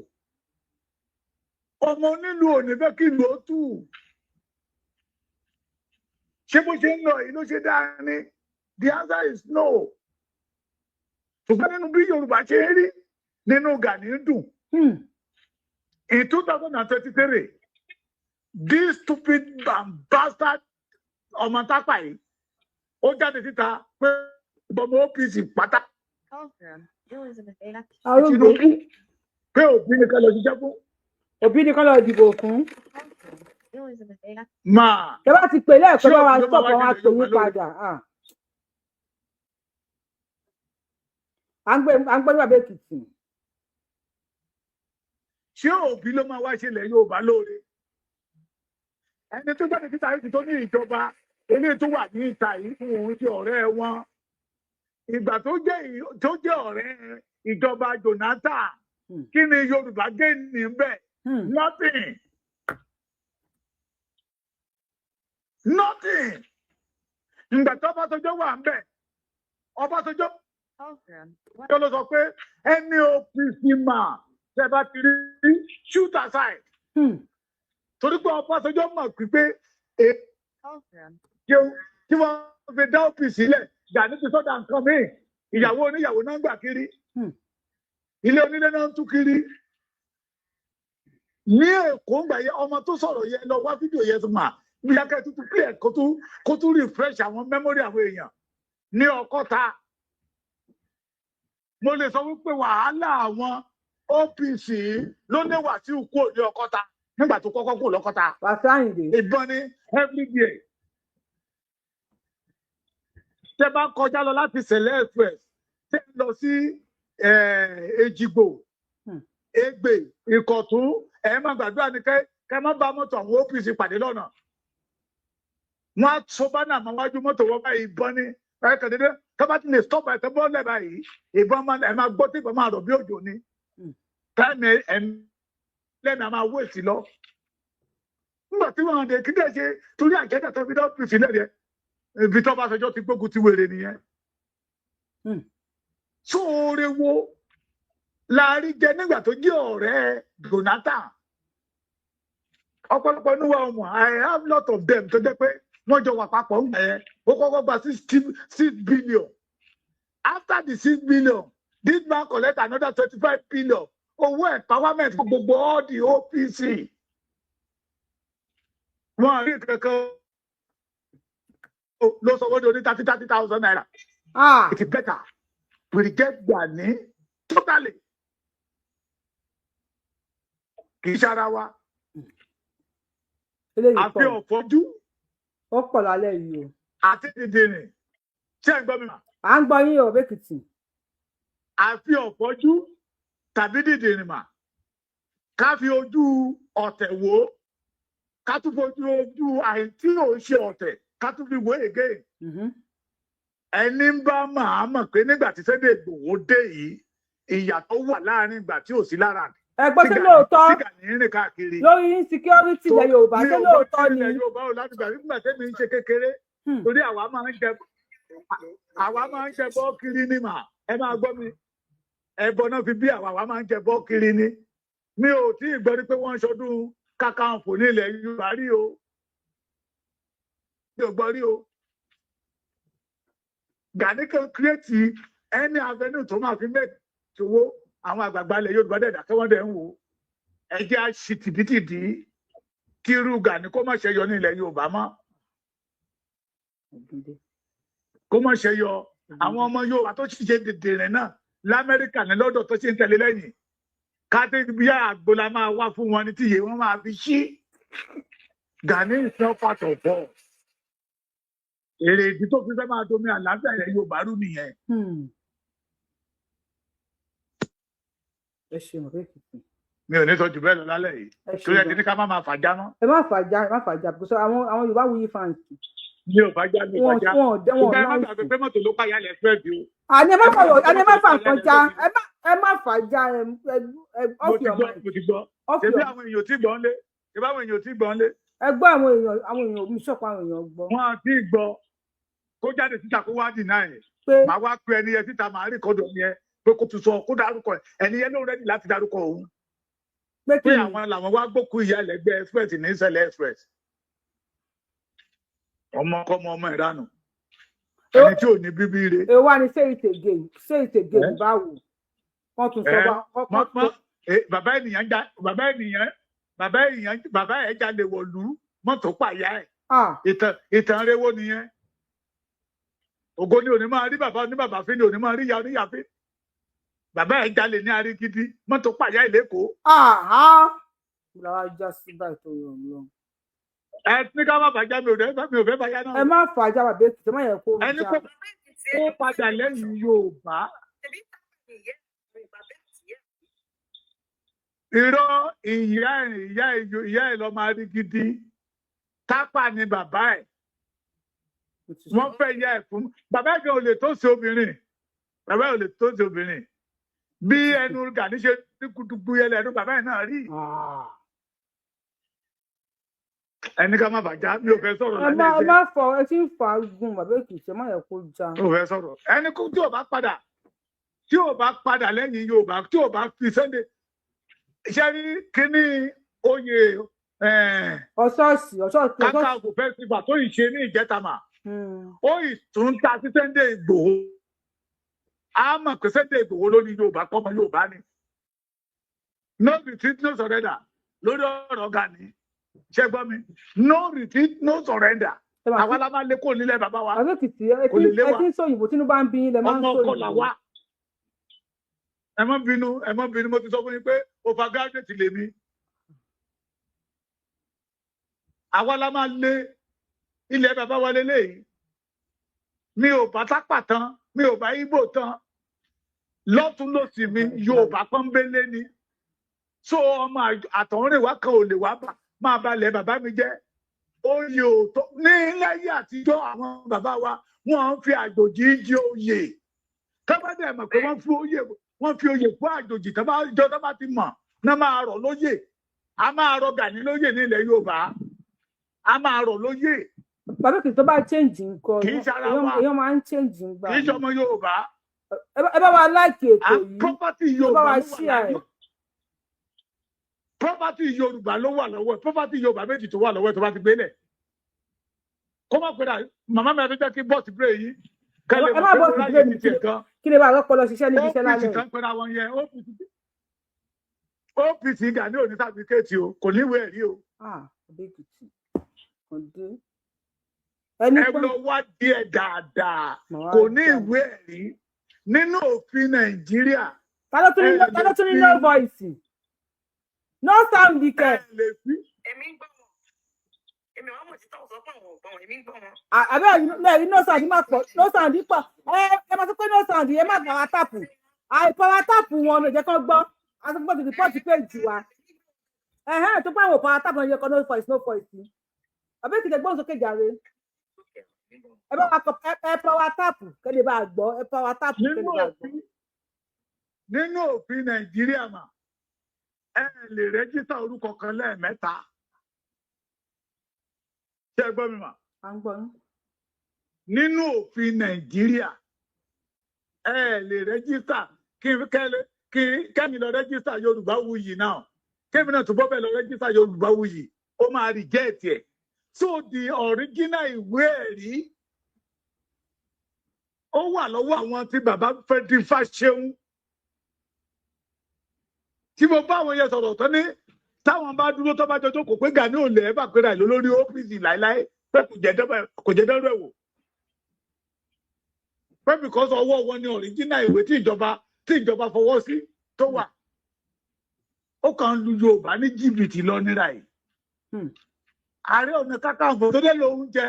[SPEAKER 6] ọmọ onílù òní fẹ́ kí ìlú ó tù ṣé bó ṣe ń lọ yìí ló ṣe dáa ni the answer is no ṣùgbọ́n nínú bí Yorùbá ṣe ń rí nínú Gani ń dùn. In 2023, this stupid bastard ọmọ tápà yìí ó jáde síta pé ọmọ OPC pátá. Tinubu pé Òbí nìkan lọ ṣiṣẹ́ fún.
[SPEAKER 2] Òbí nìkan lọ dìbò fún.
[SPEAKER 6] Máa.
[SPEAKER 2] Ṣé wàá ti pè lẹ́ẹ̀kan bá wa sọ̀kọ̀ wọn á pè yín padà? À ń gbé bàbá Èkìtì.
[SPEAKER 6] Ṣé Òbí ló máa wá ṣẹlẹ̀ Yorùbá lóore? Ẹni tó jáde síta yìí tó ní ìjọba eléyìí tó wà ní ìta yìí fún òun ti ọ̀rẹ́ wọn ìgbà tó jẹ́ ọ̀rẹ́ ìjọba Jonathan kí ni Yorùbá gé ní bẹ́ẹ̀ nothing. Ìgbà tó Ọbásanjọ́ wà ń bẹ̀ Ọbásanjọ́ tó ló sọ pé ẹni OPC mà tẹ́ bá ti rí shoot aside torí pé Ọbásanjọ́ mọ̀ pípé tí wọ́n fi dá OPC lẹ̀ Gani ti sọ́dà nǹkan míì ìyàwó oníyàwó náà ń gbà kiri ilé onílé náà ń tú kiri ní Èkó ń gbà yẹ ọmọ tó sọ̀rọ̀ yẹn lọ wá fídíò yẹn tó mà bí akẹ́ tuntun clear kó tún refresh àwọn memory àwọn èèyàn ní Ọ̀kọ́ta mo lè sọ wípé wàhálà àwọn OPC ló ní Wàsíù kúrò ní Ọ̀kọ́ta nígbà tó kọ́kọ́ kúrò lọ́kọ́ta ìbọn ní everyday tẹ bá kọjá lọ láti Sẹ̀lẹ̀ express tẹ lọ sí Èjìgbò Ègbè Ìkọ̀tún ẹ má gbàdúrà ní kẹ má bá mọ́tò àwọn OPC pàdé lọ́nà wọn á so bánà máa wájú mọ́tò wọn báyìí ìbọn ní ẹ̀kẹ́dẹ́dẹ́ tọ́ba ti lè stop ẹ̀ tẹ́ bọ́ọ̀lẹ̀ báyìí ìbọn ẹ̀ máa gbọ́ tí ìbọn máa rọ̀ bí òjò ni táìmì lẹ́nu máa wó èsì lọ. nígbà tí wọn dé kí dẹ́ ṣe torí àjẹjà tó fi dá OPC lẹ́yẹ ibi tó bá ṣọjọ́ ti gbógun ti wèrè nìyẹn. sóore wo láàrin jẹ nígbà tó jẹ́ ọ̀rẹ́ Jonathan ọ̀pọ̀lọpọ̀ níwá ọmọ I have lot of them tó jẹ́ pé wọ́n jọ wà papọ̀ ń gbẹ̀yẹ ó kọ́kọ́ gba 6 billion after the 6 billion this man collect another 25 billion owó empowerment fún gbogbo all the OPC wọ́n rí kankan ló sọ wọ́n di oní 30,000 naira it is better we get Gani totally kì í ṣara wa àfi ọ̀fọ́jú
[SPEAKER 2] ó pọ̀ lálẹ́ yìí o
[SPEAKER 6] àti dìndìnrín ṣé ń gbọ́ mi mà.
[SPEAKER 2] à ń gbọ́ yín o bẹ́kìtì.
[SPEAKER 6] àfi ọ̀fọ́jú tàbí dìndìnrín mà ká fi ojú ọ̀tẹ̀ wò ó ká tún fojú ojú àìtí ò ṣe ọ̀tẹ̀ ká tún fi wò ègé ẹni ń bá màá mọ̀ pé nígbà tí Sunday Igboho dé yìí ìyàtọ̀ wà láàrin ìgbà tí ò sí lára rẹ̀.
[SPEAKER 2] ẹgbẹ́ tó lóòótọ́
[SPEAKER 6] lórí
[SPEAKER 2] insecurity ilẹ̀ Yorùbá tó lóòótọ́ ni.
[SPEAKER 6] ilẹ̀ Yorùbá ò láti gbà nígbà tẹ́mi ń ṣe kékeré torí àwa máa ń jẹ bọ́ kiri ní mà ẹ máa gbọ́ mi ẹbọ náà fi bí àwa máa ń jẹ bọ́ kiri ní mi ò tí ì gbọ́ rí pé wọ́n ń ṣọdún Kakanfò ní ilẹ̀ Yorùbá rí o mi ò gbọ́ rí o Gani kan create any avenue tó máa fi mẹ́tò owó àwọn àgbààgbà ilẹ̀ Yorùbá dẹ̀dà kí wọ́n dẹ̀ ń wò ẹjẹ́ àṣìtìbítìdì kí irú Gani kó má ṣe yọ ní ilẹ̀ Yorùbá mọ́ kó má ṣe yọ àwọn ọmọ Yorùbá tó ṣiṣẹ́ dèdèrè náà l'Amẹ́ríkà ní lọ́dọ̀ tó ṣe ń tẹ̀lé lẹ́yìn káàdé bí àgbo la máa wá fún wọn ní tíye wọn máa fi ṣí Gani is not part of us èrè ìdí tó fi fẹ́ máa domi àlàáfíà ilẹ̀ Yorùbá rú nìyẹn.
[SPEAKER 2] ẹ ṣeun Bẹ́kìtì.
[SPEAKER 6] mi ò ní sọ jù bẹ́ẹ̀ lọ lálẹ́ yìí torí ẹ ti ní ká má máa fàjà mọ́.
[SPEAKER 2] ẹ má fàjà because àwọn Yorùbá wuyi fans.
[SPEAKER 6] mi ò fàjà ṣùgbọ́n ẹ má gbàgbé pé mọ́tò ló pààyà lẹ̀ fẹ́ bí o.
[SPEAKER 2] àní ẹ má fà kọjá ẹ má fàjà
[SPEAKER 6] mo ti gbọ́ ṣebí àwọn èèyàn tí gbọ́n lé ẹ
[SPEAKER 2] gbọ́ àwọn èèyàn mi ṣọ́pọ̀ àwọn èèyàn gbọ́.
[SPEAKER 6] wọ́n ti gbọ́ kó jáde síta kó wá dì náà yẹn màá wá pe ẹni yẹn síta màá rí kọ́dọ̀ yẹn pé kó tún sọ kó dárúkọ ẹni yẹn ló rẹ́dì láti dárúkọ òun pé àwọn làwọn wá gbókù ìyá ẹlẹgbẹ́ express ní Sẹ̀lẹ̀ express ọmọ ìranù ẹni tí ò ní bíbí rẹ.
[SPEAKER 2] èwo wá ní say it again báwo wọ́n tún sọ
[SPEAKER 6] bá. bàbá ẹ̀ jalè wọ̀lú mọ́tò pààyà ẹ̀ ìtàn rewo nìyẹn ògo ni òní máa rí bàbá oníbàbá fi ni òní máa rí ìyá oníyà fi bàbá ẹ̀ jalè ní Arígídí mọ́tò pààyà ẹ̀ lẹ́kọ̀ọ́.
[SPEAKER 2] làwọn ajá sí báyìí tó yọ ọ.
[SPEAKER 6] ẹ ní ká má bàjá mi ò fẹ́ bàjá náà.
[SPEAKER 2] ẹ má fàájà bàbá èkìtì má yẹ kó jà.
[SPEAKER 6] ẹni kó padà lẹ́yìn Yorùbá. irọ́ ìyá ẹ̀ lọ máa rí gidi tápà ni bàbá ẹ̀ wọ́n fẹ́ ìyá ẹ̀ fún bàbá ẹ̀ gan ò lè tó sí obìnrin bàbá ò lè tó ti obìnrin bí ẹnu Gani ṣe ní kutubu yẹlẹ ẹnu bàbá yẹn náà rí ẹni ká má bàjá mi ò fẹ́ sọ̀rọ̀ lálẹ́ ẹsẹ̀.
[SPEAKER 2] ẹ má fọ ẹ ti ń fa gun bàbá Èkìtì ẹ má yẹ kó já.
[SPEAKER 6] ò fẹ́ sọ̀rọ̀ ẹni tí ò bá padà lẹ́yìn Yorùbá tí ò bá fi Sunday ṣe rí kíní oyè
[SPEAKER 2] ọ̀ṣọ́ọ̀ṣì
[SPEAKER 6] Kakanfò festival tó yìí ṣe ní Ìjẹ̀tàmà ó ìtún ta sí Sunday Ìgbòho a mọ̀ pé Sunday Ìgbòho ló ní Yorùbá pọ́mọ Yorùbá ni no retreat no surrender lórí ọ̀rọ̀ Gani ṣe gbọ́ mi no retreat no surrender àwa la máa lé kó nílẹ̀ bàbá wa
[SPEAKER 2] bàbá Èkìtì ẹ ti ń sọ òyìnbó tínú bá ń bí yín lẹ máa ń sọ òyìnbó.
[SPEAKER 6] ọmọ ọkọ là wá ẹ má bínú mo ti sọ fún yín pé overgraduate lèmi àwa la máa lé ilẹ̀ bàbá wa lélẹ́yìí mi ò bá tápà tán mi ò bá Ìgbò tán lọ́tún lọ́sì mi Yorùbá pọ́nbélé ni so ọmọ àtọ̀húnrìnwá kan ò lè wá máa balẹ̀ bàbá mi jẹ́ oyè òótọ́ ní láyé àtijọ́ àwọn bàbá wa wọ́n ń fi àjòjì jí oyè kábàdé mọ̀ pé wọ́n fi oyè fún àjòjì tó bá ti mọ̀ náà máa rọ̀ lóyè a máa rọ̀ Gani lóyè ní ilẹ̀ Yorùbá a máa rọ̀ lóyè.
[SPEAKER 2] bàbá Èkìtì tó bá change nǹkan
[SPEAKER 6] kì í ṣara wa
[SPEAKER 2] èèyàn máa ń change nǹkan.
[SPEAKER 6] kì í ṣọmọ Yorùbá.
[SPEAKER 2] ẹ bá wa láìkì ètò yìí
[SPEAKER 6] property Yorùbá ló wà lọ́wọ́ property Yorùbá ló wà lọ́wọ́ property Yorùbá méjì tó wà lọ́wọ́ tó bá ti gbélẹ̀ kó má pẹ́ dà màmá mi àti jẹ́ kí bọ́ọ̀sì bírè yìí kẹ́lẹ́ mọ̀ pé kó láyé ti tiẹ̀ gan.
[SPEAKER 2] kí lè bá rọ́pọlọ ṣiṣẹ́ níbi iṣẹ́ lálẹ́.
[SPEAKER 6] OPC kan pẹ́ra wọn yẹn OPC Gani ò ní sàbíkẹ́ẹ̀tì o kò níwèé ẹ̀rí o. ẹ lọ wá díẹ̀ dáadáa kò ní ìwé ẹ̀rí nínú òfin Nàìjíríà.
[SPEAKER 2] ta ló tún ní no voice no sound dikẹ.
[SPEAKER 10] èmi ń gbọ́ wọn èmi àwọn ọmọ títọ́ sọ fún àwọn ọ̀gbọ́n èmi ń gbọ́ wọn.
[SPEAKER 2] àbẹ́ ẹ̀rí no sound máa pọ̀ no sound pọ̀ ẹ máa sọ pé no sound ẹ má power tap power tap wọn ló jẹ́ kó gbọ́ àtúntò ti report page wa tó pé àwọn power tap wọn yẹ kó no voice àbẹ́ Èkìtì gbọ́n sókè jàre ẹ bá wa kọ ẹ power tap kẹ́lẹ́ bá gbọ́ ẹ power tap kẹ́lẹ́ bá gbọ́.
[SPEAKER 6] nínú òfin Nàìjíríà mà ẹ lè rẹ́jísítà orúkọ kan lẹ́ẹ̀mẹ́ta ṣé ẹ gbọ́ mi mà.
[SPEAKER 2] à ń gbọ́ yín.
[SPEAKER 6] nínú òfin Nàìjíríà ẹ lè rẹ́jísítà kẹ́mi lọ rẹ́jísítà Yorùbáwùyí náà kẹ́mi náà túbọ̀ bẹ́ẹ̀ lọ rẹ́jísítà Yorùbáwùyí ó máa reject ẹ̀ so the original ìwé ẹ̀rí ó wà lọ́wọ́ àwọn tí bàbá fẹ́ di Fáṣẹ̀hùn tí mo bá àwọn yẹn sọ̀rọ̀ tán ní táwọn bá dúró tó bá jọjọ́ kò pé Gani ò lè ẹ́bà pẹ́ra ìlú lórí OPC láéláé pé kò jẹ́ dẹ́rù ẹ̀wò pé because ọwọ́ wọn ni ọ̀ríjínà ìwé tí ìjọba fọwọ́ sí tó wà ó kàn ń lu Yorùbá ní jìbìtì lọ níra yìí Ààrẹ Ọ̀nà Kakanfò tó dé lóhun jẹ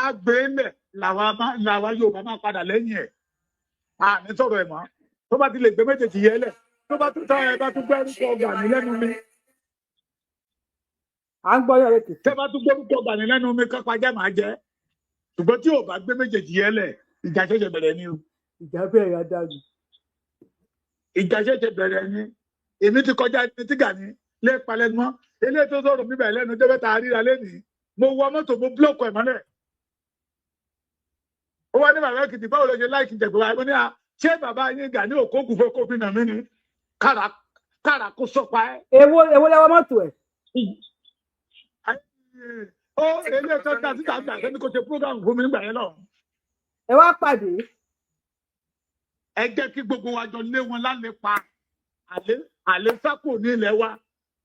[SPEAKER 6] àgbélẹ̀ làwa Yorùbá máa padà lẹ́yìn ẹ̀ àní sọ̀rọ̀ ẹ̀ mọ́ tó bá ti lè gbé méjèèjì yẹlẹ̀ tó bá tún táwọn ẹ bá tún gbẹ́rúkọ Gani lẹ́nu mi.
[SPEAKER 2] à ń gbọ́ yọ̀ lẹ́kì.
[SPEAKER 6] tẹ́ bá tún gbẹ́rúkọ Gani lẹ́nu mi kápá jẹ́ màá jẹ́ ṣùgbọ́n tí ò bá gbé méjèèjì yẹlẹ̀ ìjà ṣẹ̀ṣẹ̀ bẹ̀rẹ̀ ni o.
[SPEAKER 2] ìjà bẹ̀rẹ̀ adájú.
[SPEAKER 6] ìjà ṣẹ̀ṣẹ̀ bẹ̀rẹ̀ ni èmi ti kọjá ẹni tí Gani lé palẹ̀ mọ́ eléyìí tó sọ̀rọ̀ mi bẹ̀rẹ̀ lẹ́nu jẹ́ bẹ́ta ríra lẹ́nìí mo wọ mọ́tò mo búlọ̀kù ẹ̀ mọ́lẹ̀. ó wá ní bàbá Èkìtì báwo ló ṣe láìkì jẹ̀gbọ́n àìmọ́ ní ṣé bàbá yín Gani òkókù fún kófin náà mí ni kára kó sọpa ẹ.
[SPEAKER 2] èwo lẹwọ mọ́tò ẹ.
[SPEAKER 6] ó ilé tó dá síta àgbà sẹ́ni kò ṣe program fún mi nígbà yẹn lọ.
[SPEAKER 2] ẹ wá pàdé.
[SPEAKER 6] ẹ jẹ́ kí gbogbo wa jọ lé wọn lálẹ́ pa àlẹ́ sákò ní ilẹ̀ wa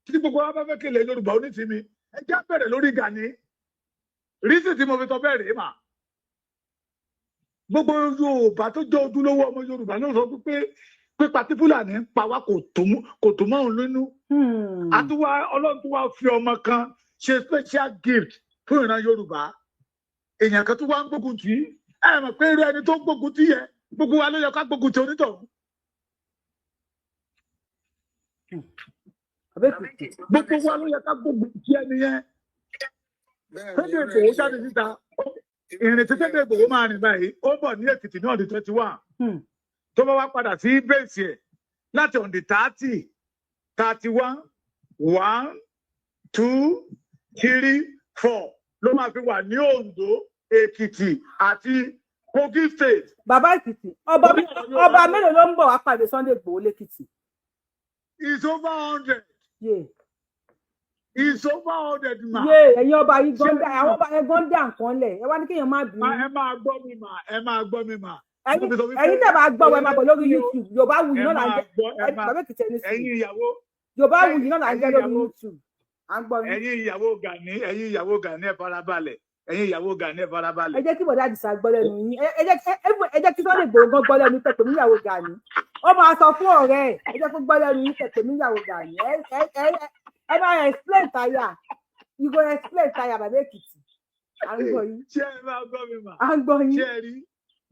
[SPEAKER 6] tí gbogbo wa bá fẹ́ kéde Yorùbá onítìmí ẹ jẹ́ bẹ̀rẹ̀ lórí Gani rísì tí mo fi tọ́ bẹ̀rẹ̀ mà. gbogbo Yorùbá tó jẹ́ ojúlówó ọmọ Yorùbá ló sọ pé pípa tí Fúlàní ń pa wá kò tó mọ́ òun nínú. àtúwá Ọlọ́run tó wá fi ọmọ kan ṣe special gift fún ìran Yorùbá èèyàn kan tó wá ń gbógun tì í ẹ mọ̀ pé irú ẹni tó ń gbógun tì yẹ gbogbo wa ló yẹ ká gbógun tì onítọ̀hún. gbogbo wa ló yẹ ká gbógun tì ẹni yẹn. Sunday Igboho jáde síta ìrìn tí Sunday Igboho máa rìn báyìí ó bọ̀ ní Èkìtì ní ọdún 21 tó bá wá padà sí bẹ́ẹ̀sì ẹ̀ láti on the 30 31 1 2 3 4 ló máa fi wà ní Ondo Èkìtì àti Kogi State.
[SPEAKER 2] Bàbá Èkìtì ọba mélòó ló ń bọ̀ wá pàdé Sunday Igboho lẹ́kìtì?
[SPEAKER 6] It's over 100. Yeah. It's over 100 ma.
[SPEAKER 2] Ẹ̀yin ọba yìí gọ́ndà àwọn ọba yẹn gọ́ndà nǹkan lẹ̀ ẹ wá ní kéèyàn má bínú.
[SPEAKER 6] Ẹ máa gbọ́ mi mà
[SPEAKER 2] ẹ̀yin tẹ̀ máa gbọ́ ẹ máa bọ̀ lórí YouTube Yorùbá Wuyì náà là ń jẹ́ bàbá Èkìtì ẹni sùn.
[SPEAKER 6] Ẹ̀yin ìyàwó
[SPEAKER 2] Yorùbá Wuyì náà là ń jẹ́ lórí YouTube à ń gbọ́ mi.
[SPEAKER 6] Ẹ̀yin ìyàwó Gani ẹ farabalẹ̀ ẹ̀yin ìyàwó Gani ẹ farabalẹ̀.
[SPEAKER 2] Ẹ jẹ́ kí bọ̀dá Àdìsá gbọ́ lẹ́nu yín ẹ jẹ́ kí Sunday Igboho gan gbọ́ lẹ́nu tẹ̀pẹ̀ níyàwó Gani ó máa sọ fún ọ̀rẹ́ ẹ jẹ́ kó gbọ́ lẹ́nu yín tẹ̀pẹ̀ níyàwó Gani ẹ máa explain tire you go explain tire bàbá Èkìtì à ń gbọ́ yín.
[SPEAKER 6] Ṣé ẹ máa gbọ́ mi mà?
[SPEAKER 2] À ń gbọ́ yín.
[SPEAKER 6] Ṣé ẹ rí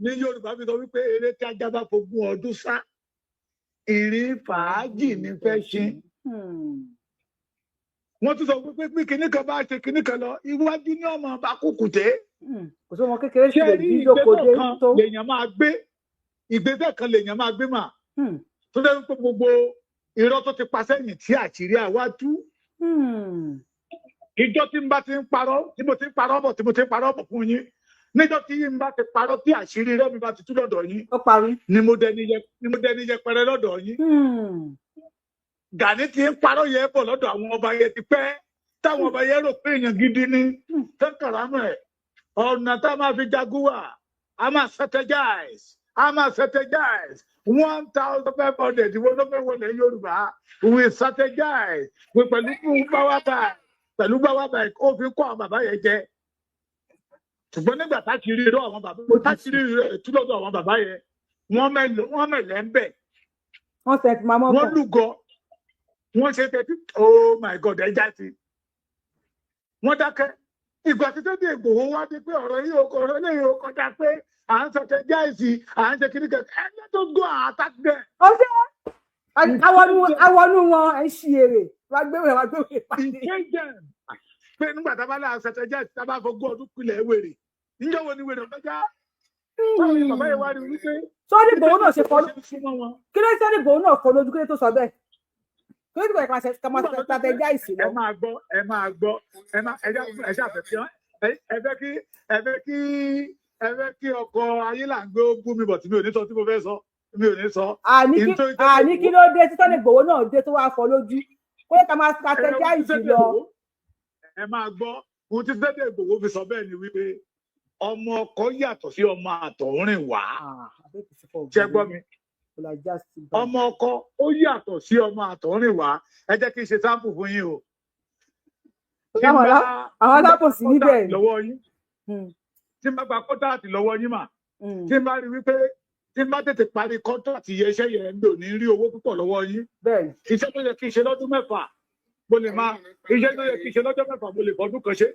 [SPEAKER 6] ní Yorùbá fi sọ wípé eré tí ajá bá fogún ọdún sá ìrìn fàájì ní fẹ́ ṣe. Wọ́n tún sọ pé pé kinní kan bá ṣe kinní kan lọ iwájú ní ọmọ bá kùkùté.
[SPEAKER 2] Kò sọ wọn kékeré sí lè bí lókòdé tó.
[SPEAKER 6] Lèèyàn máa gbé ìgbésẹ̀ kan lèèyàn máa gbé mà. Tó dẹ́ wípé gbogbo irọ́ tó ti pa sẹ́yìn tí àṣírí àwa tú. Ìjọ tí n bá ti ń parọ́ tí mo ti ń parọ́ bọ̀ fún yín níjọ́ tí n bá ti parọ́ tí àṣírí irọ́ mi bá ti tú lọ́dọ̀ yín.
[SPEAKER 2] Ó parí.
[SPEAKER 6] Ni mo dẹni yẹpẹrẹ lọ́dọ̀ yín. Gani ti ń parọ́ yẹn bọ̀ lọ́dọ̀ àwọn ọba yẹn ti pẹ́ táwọn ọba yẹn rò pé èèyàn gidi ni tẹ́kàrámù ẹ̀ ọ̀nà tá a máa fi jagun wà a máa strategize 1,500 ìwọ ló fẹ́ wọlé Yorùbá we strategize pẹ̀lú báwa báyìí ó fi kọ́ àwọn bàbá yẹn jẹ ṣùgbọ́n nígbà tá a ti rí irọ́ àwọn bàbá tú lọ́dọ̀ àwọn bàbá yẹn wọ́n mẹ̀lẹ́ ń bẹ̀ wọ́n lúgọ wọ́n ṣe tẹ́tí oh my God ẹja sí wọ́n dákẹ́ ìgbà tí Sunday Igboho wá dé pé ọ̀rọ̀ lẹ́yìn ó kọjá pé à ń strategize à ń ṣe kíní kẹ̀kẹ́ ẹ̀ let us go and attack them.
[SPEAKER 2] ọ̀sẹ̀ awọnú wọn ẹ̀ ń ṣí èrè wá gbé pàdé.
[SPEAKER 6] ìkéjẹ pé nígbà tá a bá lè strategize tá a bá fọgbọ́n ọdún pilẹ̀ wèrè níjọ́ wo ni wèrè ọ̀gá bàbá yẹn wá rí wípé.
[SPEAKER 2] Sunday Igboho náà ṣe kọ́ kí ló Sunday Igboho náà kọ́ lójú kí ló tó sọ bẹ́ẹ̀. Ẹ máa gbọ́ ẹ fẹ́ kí ọkọ ayé là ń gbé ó bú mi bọ̀ tí mi ò ní sọ tí mo fẹ́ sọ mi ò ní sọ. Àní kí ló dé tí Sunday Igboho náà dé tó wá fọ́ lójú kó lè ká máa strategize lọ.
[SPEAKER 6] Ẹ máa gbọ́ ohun tí Sunday Igboho fi sọ bẹ́ẹ̀ ni wípé ọmọ ọkọ yàtọ̀ sí ọmọ àtọ̀húnrìn wá ṣé gbọ́ mi. Ọmọ ọkọ ó yàtọ̀ sí ọmọ àtọ̀húnrìn wá ẹ jẹ́ kí n ṣe sáǹpù fún yín o.
[SPEAKER 2] Àwọn alábòsí níbẹ̀
[SPEAKER 6] lọ́wọ́ yín tí n bá gba kọ́ńtàtì lọ́wọ́ yín mà tí n bá rí wípé tí n bá tètè parí kọ́ńtàtì yẹn iṣẹ́ yẹn ń lò ní rí owó púpọ̀ lọ́wọ́ yín iṣẹ́ tó yẹ kí n ṣe lọ́dún mẹ́fà mo lè máa iṣẹ́ tó yẹ kí n ṣe lọ́jọ́ mẹ́fà mo lè fọdún kan ṣe.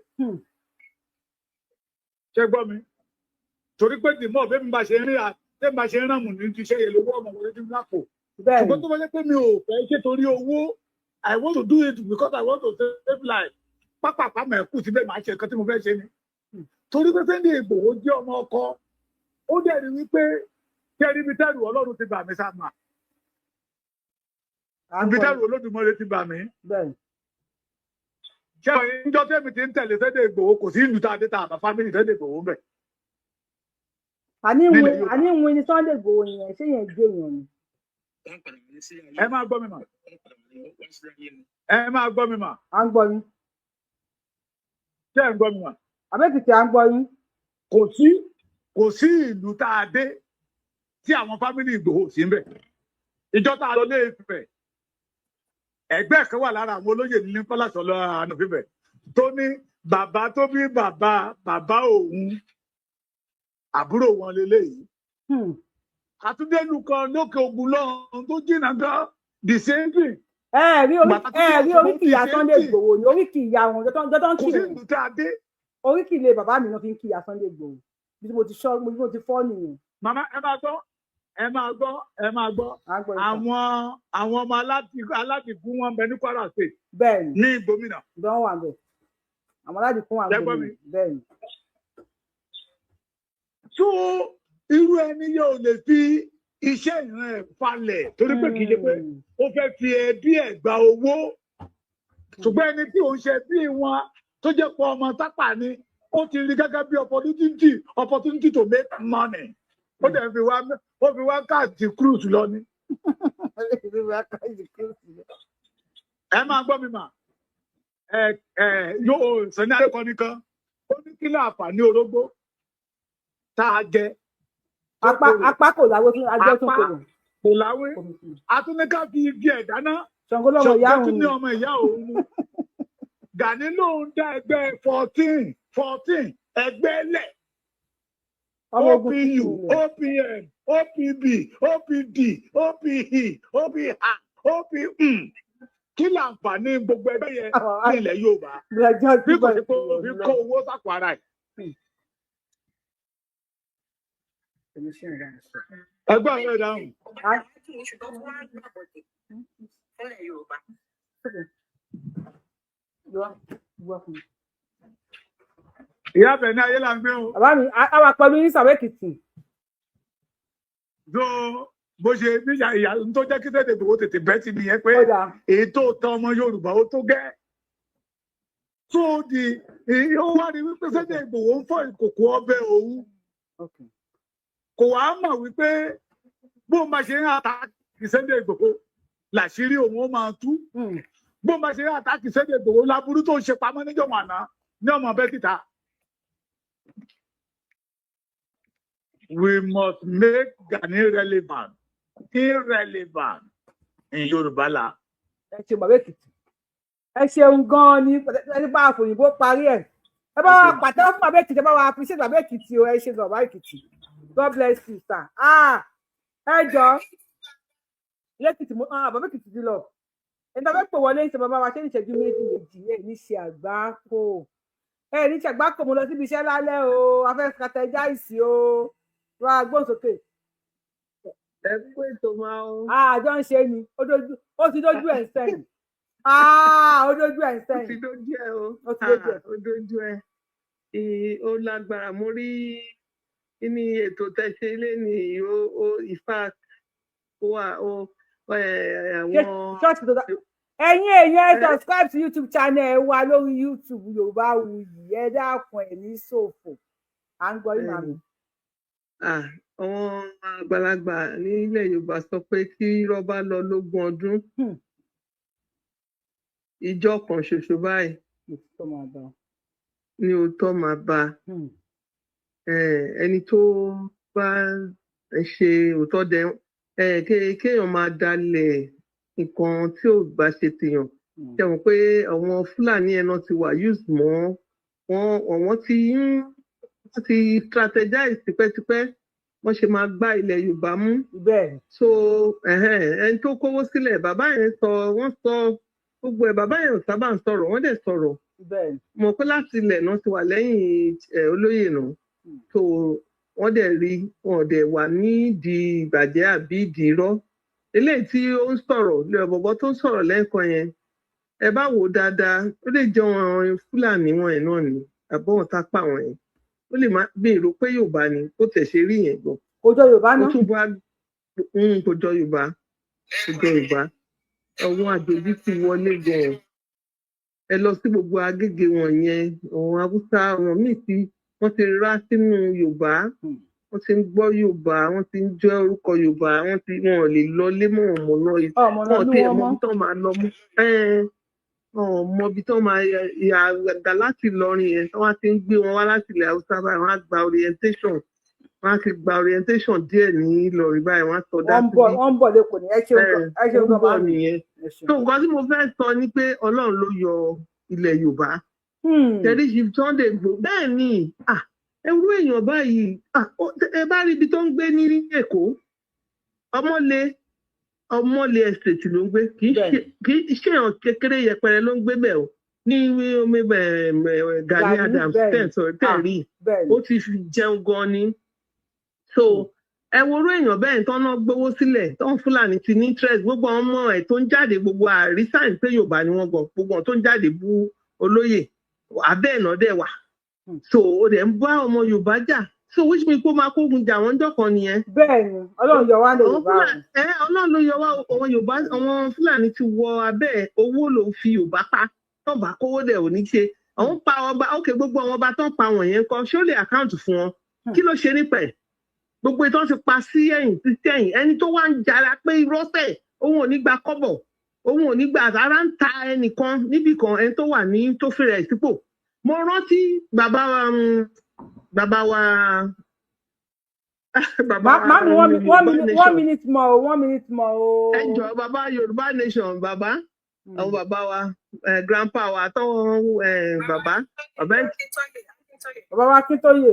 [SPEAKER 6] Ṣé gbọ́ mi torí pé dìmọ̀ bí mi bá ṣe rí ṣé máa ṣe rán mù ní iṣẹ́ yẹn lówó ọmọ wọlé dín lápò. Ṣùgbọ́n tó bá jẹ́ pé mi ò fẹ́ ṣe torí owó I want to do it because I want to save life. Pápápá mẹ́kù síbẹ̀ máa ṣe nǹkan tí mo fẹ́ ṣe ni. Torí pé Sunday Igboho jẹ́ ọmọ ọkọ ó dẹ̀ rí wípé kẹ́rí ibi tẹ́rù Ọlọ́run ti bà mí sáà ibi tẹ́rù Olódùmarè ti bà mí. Ṣé ìjọ tẹ́mi ti ń tẹ̀lé Sunday Igboho kò sí ìlú tá a dé ta àbá fámìlì Sunday Igboho bẹ̀.
[SPEAKER 2] Àní ìwé ni Sunday Igboho yẹn ṣé yẹn gbé yẹn ni.
[SPEAKER 6] Ẹ máa gbọ́ mi mà. Ẹ máa gbọ́ mi mà.
[SPEAKER 2] À ń gbọ́ yín.
[SPEAKER 6] Ṣé ẹ ń gbọ́ mi mà?
[SPEAKER 2] Àbẹ́kìtì à ń gbọ́ yín.
[SPEAKER 6] Kò sí ìlú tá a dé tí àwọn fámìlì Ìgbòho sí ń bẹ̀. Ìjọ tá a lọ lé Ifẹ̀. Ẹgbẹ́ kan wà lára àwọn olóyè ní Fọláṣọ lọ àánú fífẹ̀ tó ní bàbá tó bí bàbá òun àbúrò wọn leléyìí. Àtúndélu kan lókè Ògùn lọ́hùn tó jìnnà gan the same thing.
[SPEAKER 2] Rí oríkì ìyá Sunday Igboho ní oríkì ìyá wọn jọ tó ń kí
[SPEAKER 6] kò sí ìlú tá a dé.
[SPEAKER 2] Oríkì ilé bàbá mi náà fi ń kí ìyá Sunday Igboho bí mo ti fọ́ nìyẹn.
[SPEAKER 6] Màmá ẹ máa gbọ́ àwọn ọmọ aládìkú wọn bẹ ní Kwara State.
[SPEAKER 2] Bẹ́ẹ̀ni
[SPEAKER 6] ní gómìnà.
[SPEAKER 2] Ìdánwò wà bẹ́ẹ̀ àwọn aládìkú wà bẹ́ẹ̀ bẹ́ẹ̀ni.
[SPEAKER 6] tó irú ẹni yóò lè fi iṣẹ́ ìran ẹ̀ falẹ̀ torí pé kì í ṣe pé ó fẹ́ fi ẹbí ẹ̀ gba owó ṣùgbọ́n ẹni tí ò ń ṣe bí wọn tó jẹ́ pọ̀ ọmọ tápà ni ó ti rí gẹ́gẹ́ bí opportunity to make money ó dẹ̀ fi wá káàdì cruise lọ ni. Ẹ máa gbọ́ mi mà yóò sẹ́ni àríkọ́ nìkan ó ní kí láǹfààní orógbó tá a jẹ.
[SPEAKER 2] Apá kò láwé fún ajọ́ tó kò lò.
[SPEAKER 6] Kò láwé atúnika fi igi ẹ̀ dáná
[SPEAKER 2] Ṣàngó
[SPEAKER 6] tún ní ọmọ ìyá òun ni. Gani lòun dá ẹgbẹ́ 14 ẹgbẹ́ lẹ̀. OPU, OPM, OPB, OPD, OPE, OPH, OPM. Kí láǹfààní gbogbo ẹgbẹ́ yẹn ní ilẹ̀ Yorùbá? Bí kò sí pé òbí kó owó sápò ara ẹ̀. Ẹgbẹ́ àwọn ìdáhùn. Ìyá bẹ̀ ní ayé là ń gbé o.
[SPEAKER 2] Bàbá mi, a wà pẹ̀lú ní Sàwọ́ Èkìtì.
[SPEAKER 6] Bó ṣe níyà ìyá tó jẹ́ kí tètè gbowó tètè bẹ́ ti nìyẹn pé èyí tó tán ọmọ Yorùbá ó tó gẹ́. Tó di ó wá ní wípé Sunday Igboho ń fọ́ ìkòkò ọbẹ̀ òun. Kò wá mọ̀ wípé bó máa ṣe ń àtàkì Sunday Igboho làṣírí òun ó máa tú. Bó máa ṣe ń àtàkì Sunday Igboho láburú tó ń ṣe pamọ́ níjọ́ màná ní ọmọ bẹ́ẹ̀ títà. We must make Gani irrelevant in Yorùbá land.
[SPEAKER 2] Ẹ ṣe Bàbá Èkìtì. Ẹ ṣeun gan-an ni ẹni bá àfòyìnbó parí ẹ̀. Ẹ bá wa pàtẹ́wọ́ fún Bàbá Èkìtì, ẹ bá wa appreciate Bàbá Èkìtì o, ẹ ṣe Bàbá Èkìtì. God bless you, sir. Ẹ jọ Èkìtì Bàbá Èkìtì ti lọ. Ẹni tó fẹ́ pè wọlé ìṣe bàbá wa ṣé ní ìṣẹ́jú méjì ẹ̀ ní ṣe àgbákò. Ẹ ní ṣe àgbákò mo lọ síbi iṣẹ́ lálẹ́ o, a fẹ́ strategize o. Wá gbọ́n sókè.
[SPEAKER 11] Ẹ kú ètò máa ń.
[SPEAKER 2] Àjọ ń ṣe ni, ó ti dójú ẹ̀ ń sẹ́yìn. Ó dójú ẹ̀ ń sẹ́yìn.
[SPEAKER 11] Ó ti dójú ẹ̀ o.
[SPEAKER 2] Ó ti dójú ẹ̀.
[SPEAKER 11] Ó dójú ẹ̀. Ó lágbára. Mo rí ní ètò tẹ̀sí ilé ní ìfà wà àwọn.
[SPEAKER 2] Ṣọ́ọ̀ṣì tó dá. Ẹ̀yin èèyàn ẹ subscribe to YouTube channel wa lórí YouTube Yorùbáwùyí, ẹ dákun ẹ̀ ní ṣòfò. À ń gbọ́ yín màmí.
[SPEAKER 11] Àwọn àgbàlagbà nílẹ̀ Yorùbá sọ pé kí irọ́ bá lọ lógún ọdún ìjọ kan ṣoṣo báyìí ni òótọ́ máa bá ẹni tó bá ṣe òótọ́ dẹ kéèyàn máa dalẹ̀ nǹkan tí ò bá ṣe tèèyàn ṣe mọ̀ pé àwọn Fúlàní ẹ̀nà ti wà use mọ́ wọ́n ti strategize tipẹ́tipẹ́ wọ́n ṣe máa gbá ilẹ̀ Yorùbá mú. So ẹni tó kówó sílẹ̀ bàbá yẹn wọ́n sọ gbogbo ẹ̀ bàbá yẹn ò sábà ń sọ̀rọ̀ wọ́n dẹ̀ sọ̀rọ̀ mọ̀ pé láti ilẹ̀ náà ti wà lẹ́yìn olóyè náà so wọ́n dẹ̀ rí wọn dẹ̀ wà nídìí ìbàjẹ́ àbí ìdí irọ́ eléyìí tí ó ń sọ̀rọ̀ lè bọ̀bọ̀ tó ń sọ̀rọ̀ lẹ́ẹ̀kan yẹn ẹ bá wò dáadáa ó lè jẹ́ wọn Fúlàní wọn ẹ̀ náà ni àbọ̀wọ̀n tápà wọn yẹn ó lè má bí èrò pé Yorùbá ni ó tẹ̀ ṣe rí yẹn gan.
[SPEAKER 2] Kò jọ Yorùbá náà.
[SPEAKER 11] ó tún bá kò jọ Yorùbá àwọn àjòjì ti wọlé gan ẹ lọ sí gbogbo Agége wọn yẹn àwọn Haúsá wọn míì tí wọ́n ti rá sínú Yorùbá wọ́n ti ń gbọ́ Yorùbá wọ́n ti ń jẹ́ orúkọ Yorùbá wọn lè lọ lé mọ́ ọmọ náà wọn tí ẹ mọ bí tán máa lọ mú mọ bí tán máa yàgà láti Ìlọrin yẹn tí wọ́n ti ń gbé wọn wá láti ilẹ̀ Haúsá báyìí wọ́n á gba orientation wọ́n á ti gba orientation díẹ̀ ní Ìlọrin báyìí wọ́n á sọ dá sí bí
[SPEAKER 2] wọ́n ń bọ̀ lẹ́kọ̀ọ́ ní ẹ ṣeun
[SPEAKER 11] gan bá nìyẹn tó nǹkan tí mo fẹ́ sọ ni pé Ọlọ́run ló yọ ilẹ̀ Yorùbá tẹ̀lé Chief Sunday Igboho bẹ́ẹ̀ ni ẹrú èèyàn báyìí ẹ bá rí ibi tó ń gbé ní Èkó ọmọlé estate ló ń gbé kì í ṣe èèyàn kékeré yẹpẹrẹ ló ń gbé bẹ́ẹ̀ o ní omi Gani Adams tẹ̀rí ó ti fi jẹun gan ni so ẹ worú èèyàn bẹ́ẹ̀ tán náà gbowó sílẹ̀ tán Fúlàní ti ní interest gbogbo àwọn ọmọ ẹ̀ tó ń jáde gbogbo àrísàn pé Yorùbá ni wọ́n gbọ́ gbogbo àwọn tó ń jáde bú olóyè abẹ́ ẹ̀nà dẹ̀ wà so ó dẹ̀ ń bá ọmọ Yorùbá jà so which means kó máa kógun jà wọ́n jọ̀kan nìyẹn.
[SPEAKER 2] bẹ́ẹ̀ni Ọlọ́run yọ wá lè Yorùbá
[SPEAKER 11] Ọlọ́run ló yọ wá àwọn Yorùbá àwọn Fúlàní ti wọ abẹ́ owó ló fi Yorùbá pa tó bá kówó dẹ̀ ò ní ṣe àwọn pa ọba ókè gbogbo àwọn ọba tó ń pa wọ̀nyẹn kọ́ ṣé ó lè àkáǹtì fún wọn kí ló ṣe nípa ẹ̀ gbogbo ìtàn ti pa sí ẹ̀yìn sí ẹ̀yìn ẹni tó wá ń jara pé irọ́sẹ̀ òun ò ní gba kọ́bọ̀ òun ò ní gba àrà ń ta ẹnìkan níbì kan ẹni tó wà ní tó fèrè ẹ̀ sípò mo rántí bàbá wa
[SPEAKER 2] Mami, 1 minute more.
[SPEAKER 11] Ẹ jọ̀ọ́ bàbá Yorùbá nation bàbá àwọn bàbá wa grandpa wa àtọwọn bàbá
[SPEAKER 2] Akíntóyè.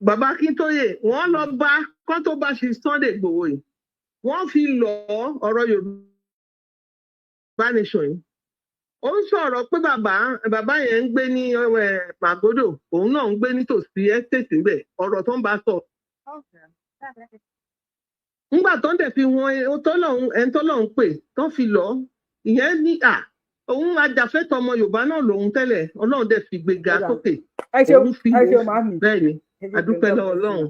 [SPEAKER 11] Bàbá Akíntóyè wọ́n lọ bá kán tó bá ṣe Sunday Igboho yìí wọ́n fi lọ ọ̀rọ̀ Yorùbá nation yìí ó ń sọ̀rọ̀ pé bàbá yẹn ń gbé ní Màgódò òun náà ń gbé nítòsí estate níbẹ̀ ọ̀rọ̀ tó ń bá sọ. Nígbà tó ń dẹ̀ fi wọn ẹni tọ́lọ́hún pè tó fi lọ ìyẹn ní òun ajàfẹ́tọ̀ ọmọ Yorùbá náà lòun tẹ́lẹ̀ Ọlọ́run dẹ̀ fi gbéga sókè òun fi bẹ́ẹ̀ ni adúpẹ́ lọ́wọ́ Ọlọ́run.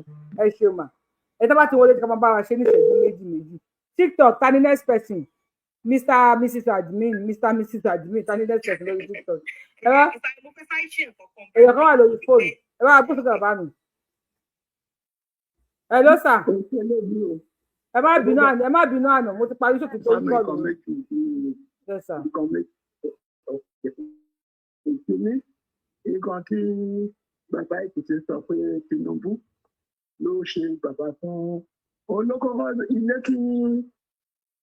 [SPEAKER 2] Ẹ ṣeun mà ẹ tó bá ti wọlé ká máa bá wa ṣe ní ìṣẹ́jú méjì TikTok ta ni next person Mrs. Admin ta ni next person lórí TikTok èèyàn kan wà lórí fóònù ẹ bá gbósùn kan bá mi. Hello sir ẹ má bínú àná mo ti parí ṣòkè tó ń bọ̀ lórí. Yes sir.
[SPEAKER 12] Nǹkan tí bàbá Èkìtì sọ pé Tinubu ló ṣe bàbá fún olókòkò ilé tí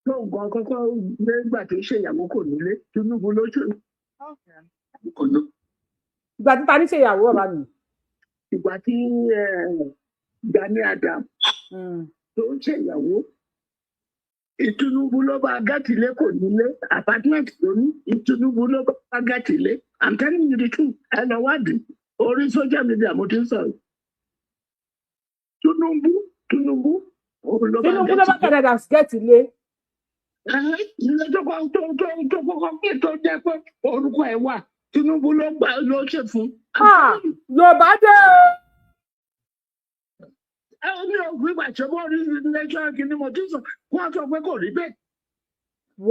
[SPEAKER 12] tó nǹkan kọ́kọ́ nígbà tó ṣèyàwó kò nílé Tinubu ló ṣe.
[SPEAKER 2] Ìgbà tí ta ní ṣèyàwó ọba mi.
[SPEAKER 12] Ìgbà tí Gani Adams tó ń ṣèyàwó Tinubu ló bá gàtìlé kò nílé apartment tó ní Tinubu ló bá gàtìlé I'm telling you the truth ẹ lọ wádìí orí social media mo ti ń sọ̀rọ̀ Tinubu ló bá
[SPEAKER 2] gàtìlé.
[SPEAKER 12] Ilé tó kọ́kọ́ pé tó jẹ́ pé orúkọ ẹ̀ wà Tinubu ló ṣe fún.
[SPEAKER 2] Yorùbá dé
[SPEAKER 12] o. Ní ògùn ìgbà tí wọ́n rí lẹ́jọ́ kìíní mo ti sọ wọ́n sọ pé kò rí bẹ́ẹ̀.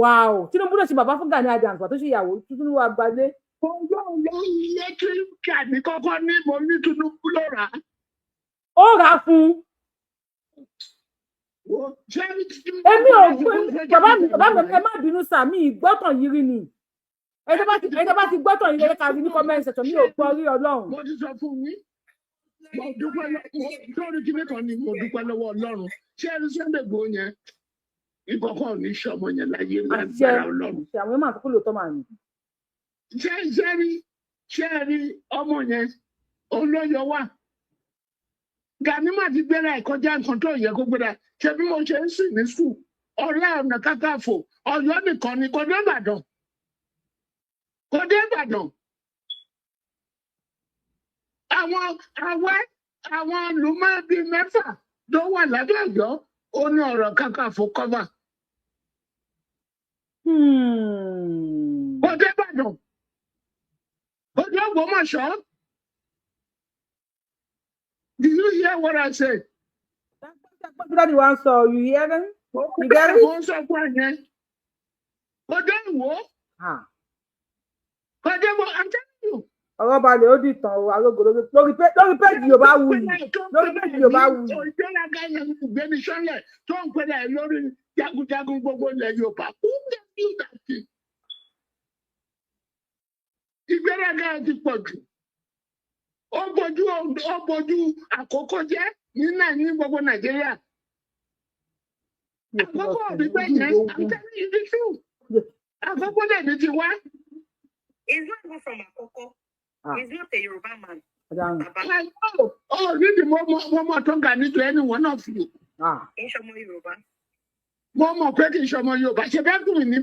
[SPEAKER 2] Wow Tinubu ló ṣe bàbá fún Gani Adams tó ṣe ìyàwó Tinubu àgbàdé.
[SPEAKER 12] Ọjọ́ ló ilé tí Gani kọ́kọ́ ní mo ní Tinubu ló rà á.
[SPEAKER 2] Ó rà á fún. Èmi ò gbé bàbá mi ẹ má bínú sàmì ìgbọ́tàn yìí rí ni. Ẹni bá ti gbọ́tàn yìí lẹ́ka rí ní comment section mi ò gbọ́ rí Ọlọ́run.
[SPEAKER 12] Mo ti sọ fún yín. Mo dúpẹ́ lórí kíní kan ni mo dúpẹ́ lọ́wọ́ Ọlọ́run. Ṣé ẹni Sunday Igboho yẹn ìkọ̀kọ̀ ní sọmọ yẹn láyé lágbára Ọlọ́run.
[SPEAKER 2] Ṣé àwọn máa kúkú lò tọ́ màá ní.
[SPEAKER 12] Ṣé rí ọmọ yẹn olóyọ wà. Gani má ti gbéra ẹ̀ kọjá nǹkan tó yẹ kó gbéra ṣe bí mo ṣe ń sìn ní sùn Ọlá Ọ̀nà Kakanfò Ọ̀yọ́ nìkan ni kò dé Ìbàdàn. Àwọn lùmọ́ bíi mẹ́fà tó wà lábẹ́ Ọ̀yọ́ ó ní ọ̀rọ̀ Kakanfò kọ́mà. Kò dé Ìbàdàn. Kò dé Ògbómọ̀ṣọ́. Did you hear what I said?
[SPEAKER 2] That you want so you hear them? You get it?
[SPEAKER 12] I'm telling you.
[SPEAKER 2] Ọ̀rọ̀ balẹ̀ ó di ìtàn o arógolo lórí péjì Yorùbá Wuyì lórí péjì Yorùbá Wuyì.
[SPEAKER 12] Ìgbéraga yẹn ń gbéni sọ́lẹ̀ tó ń pẹ́lẹ̀ lórí jagunjagun gbogbo ilẹ̀ Yorùbá. Who gave you that thing? Ìgbéraga yẹn ti pọ̀ jù. Ó bójú àkókò jẹ́ ní gbogbo Nàìjíríà. Àkókò òbí bẹ́ẹ̀ yẹn, I'm telling you the truth. Àkókò dẹ̀ ní ti wá.
[SPEAKER 10] He's not even from Akoko. He's not a Yoruba man.
[SPEAKER 12] I know. Oh, really, Momo Tonga need to any one of you.
[SPEAKER 10] Inshomo Yoruba.
[SPEAKER 12] Momo Peki Inshomo Yoruba. She back to me,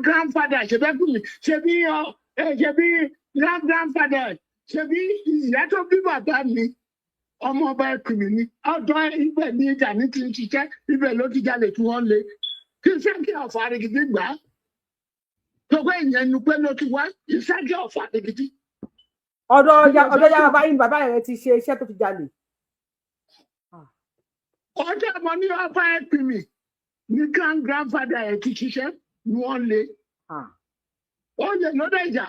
[SPEAKER 12] grandfather. She back to me. She be grandfather. She be ìyá tó bí bàbá mi. Ọmọ ọba ẹkùnrin ni. Ọ̀dọ̀ ibẹ̀ ní ìjà ní ti ń ṣiṣẹ́. Ibẹ̀ ló ti jalè tí wọ́n lé. Kí sẹ́ńkì ọ̀fà àrègidì gbà á. Tọ́gbẹ́ ìyẹn nu pé ló ti wá. Ìsẹ́ńkì ọ̀fà àrègidì.
[SPEAKER 2] ọ̀dọ̀ ya bàbá rẹ̀ ti ṣe iṣẹ́ tó fi jalè.
[SPEAKER 12] ọjọ́ ọmọ ní ọba ẹ̀pìn mi ní grandfather ẹ̀ ti ṣiṣẹ́ ni wọ́n lé wọ́n lè lọ́dọ̀ ìjà.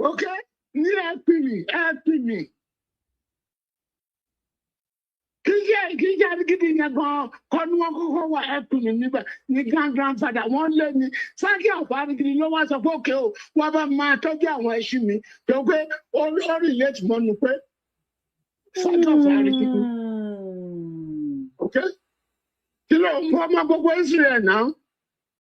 [SPEAKER 12] ok ní ẹ̀pìn mi kíjẹ́ gidi yẹn gan kọ́ ni wọ́n kọ́kọ́ wà ẹ̀pìn mi nígbà ní grandfather wọ́n lé ní sákì àfáàrígidi ló wá sọ pé òkè o wọ́n bá máa tọ́jú àwọn ẹṣin mi tó pé ó rí létí mọ́nu pé sákì àfáàrígidi. ok kí ló mú ọmọ gbogbo Israel náà.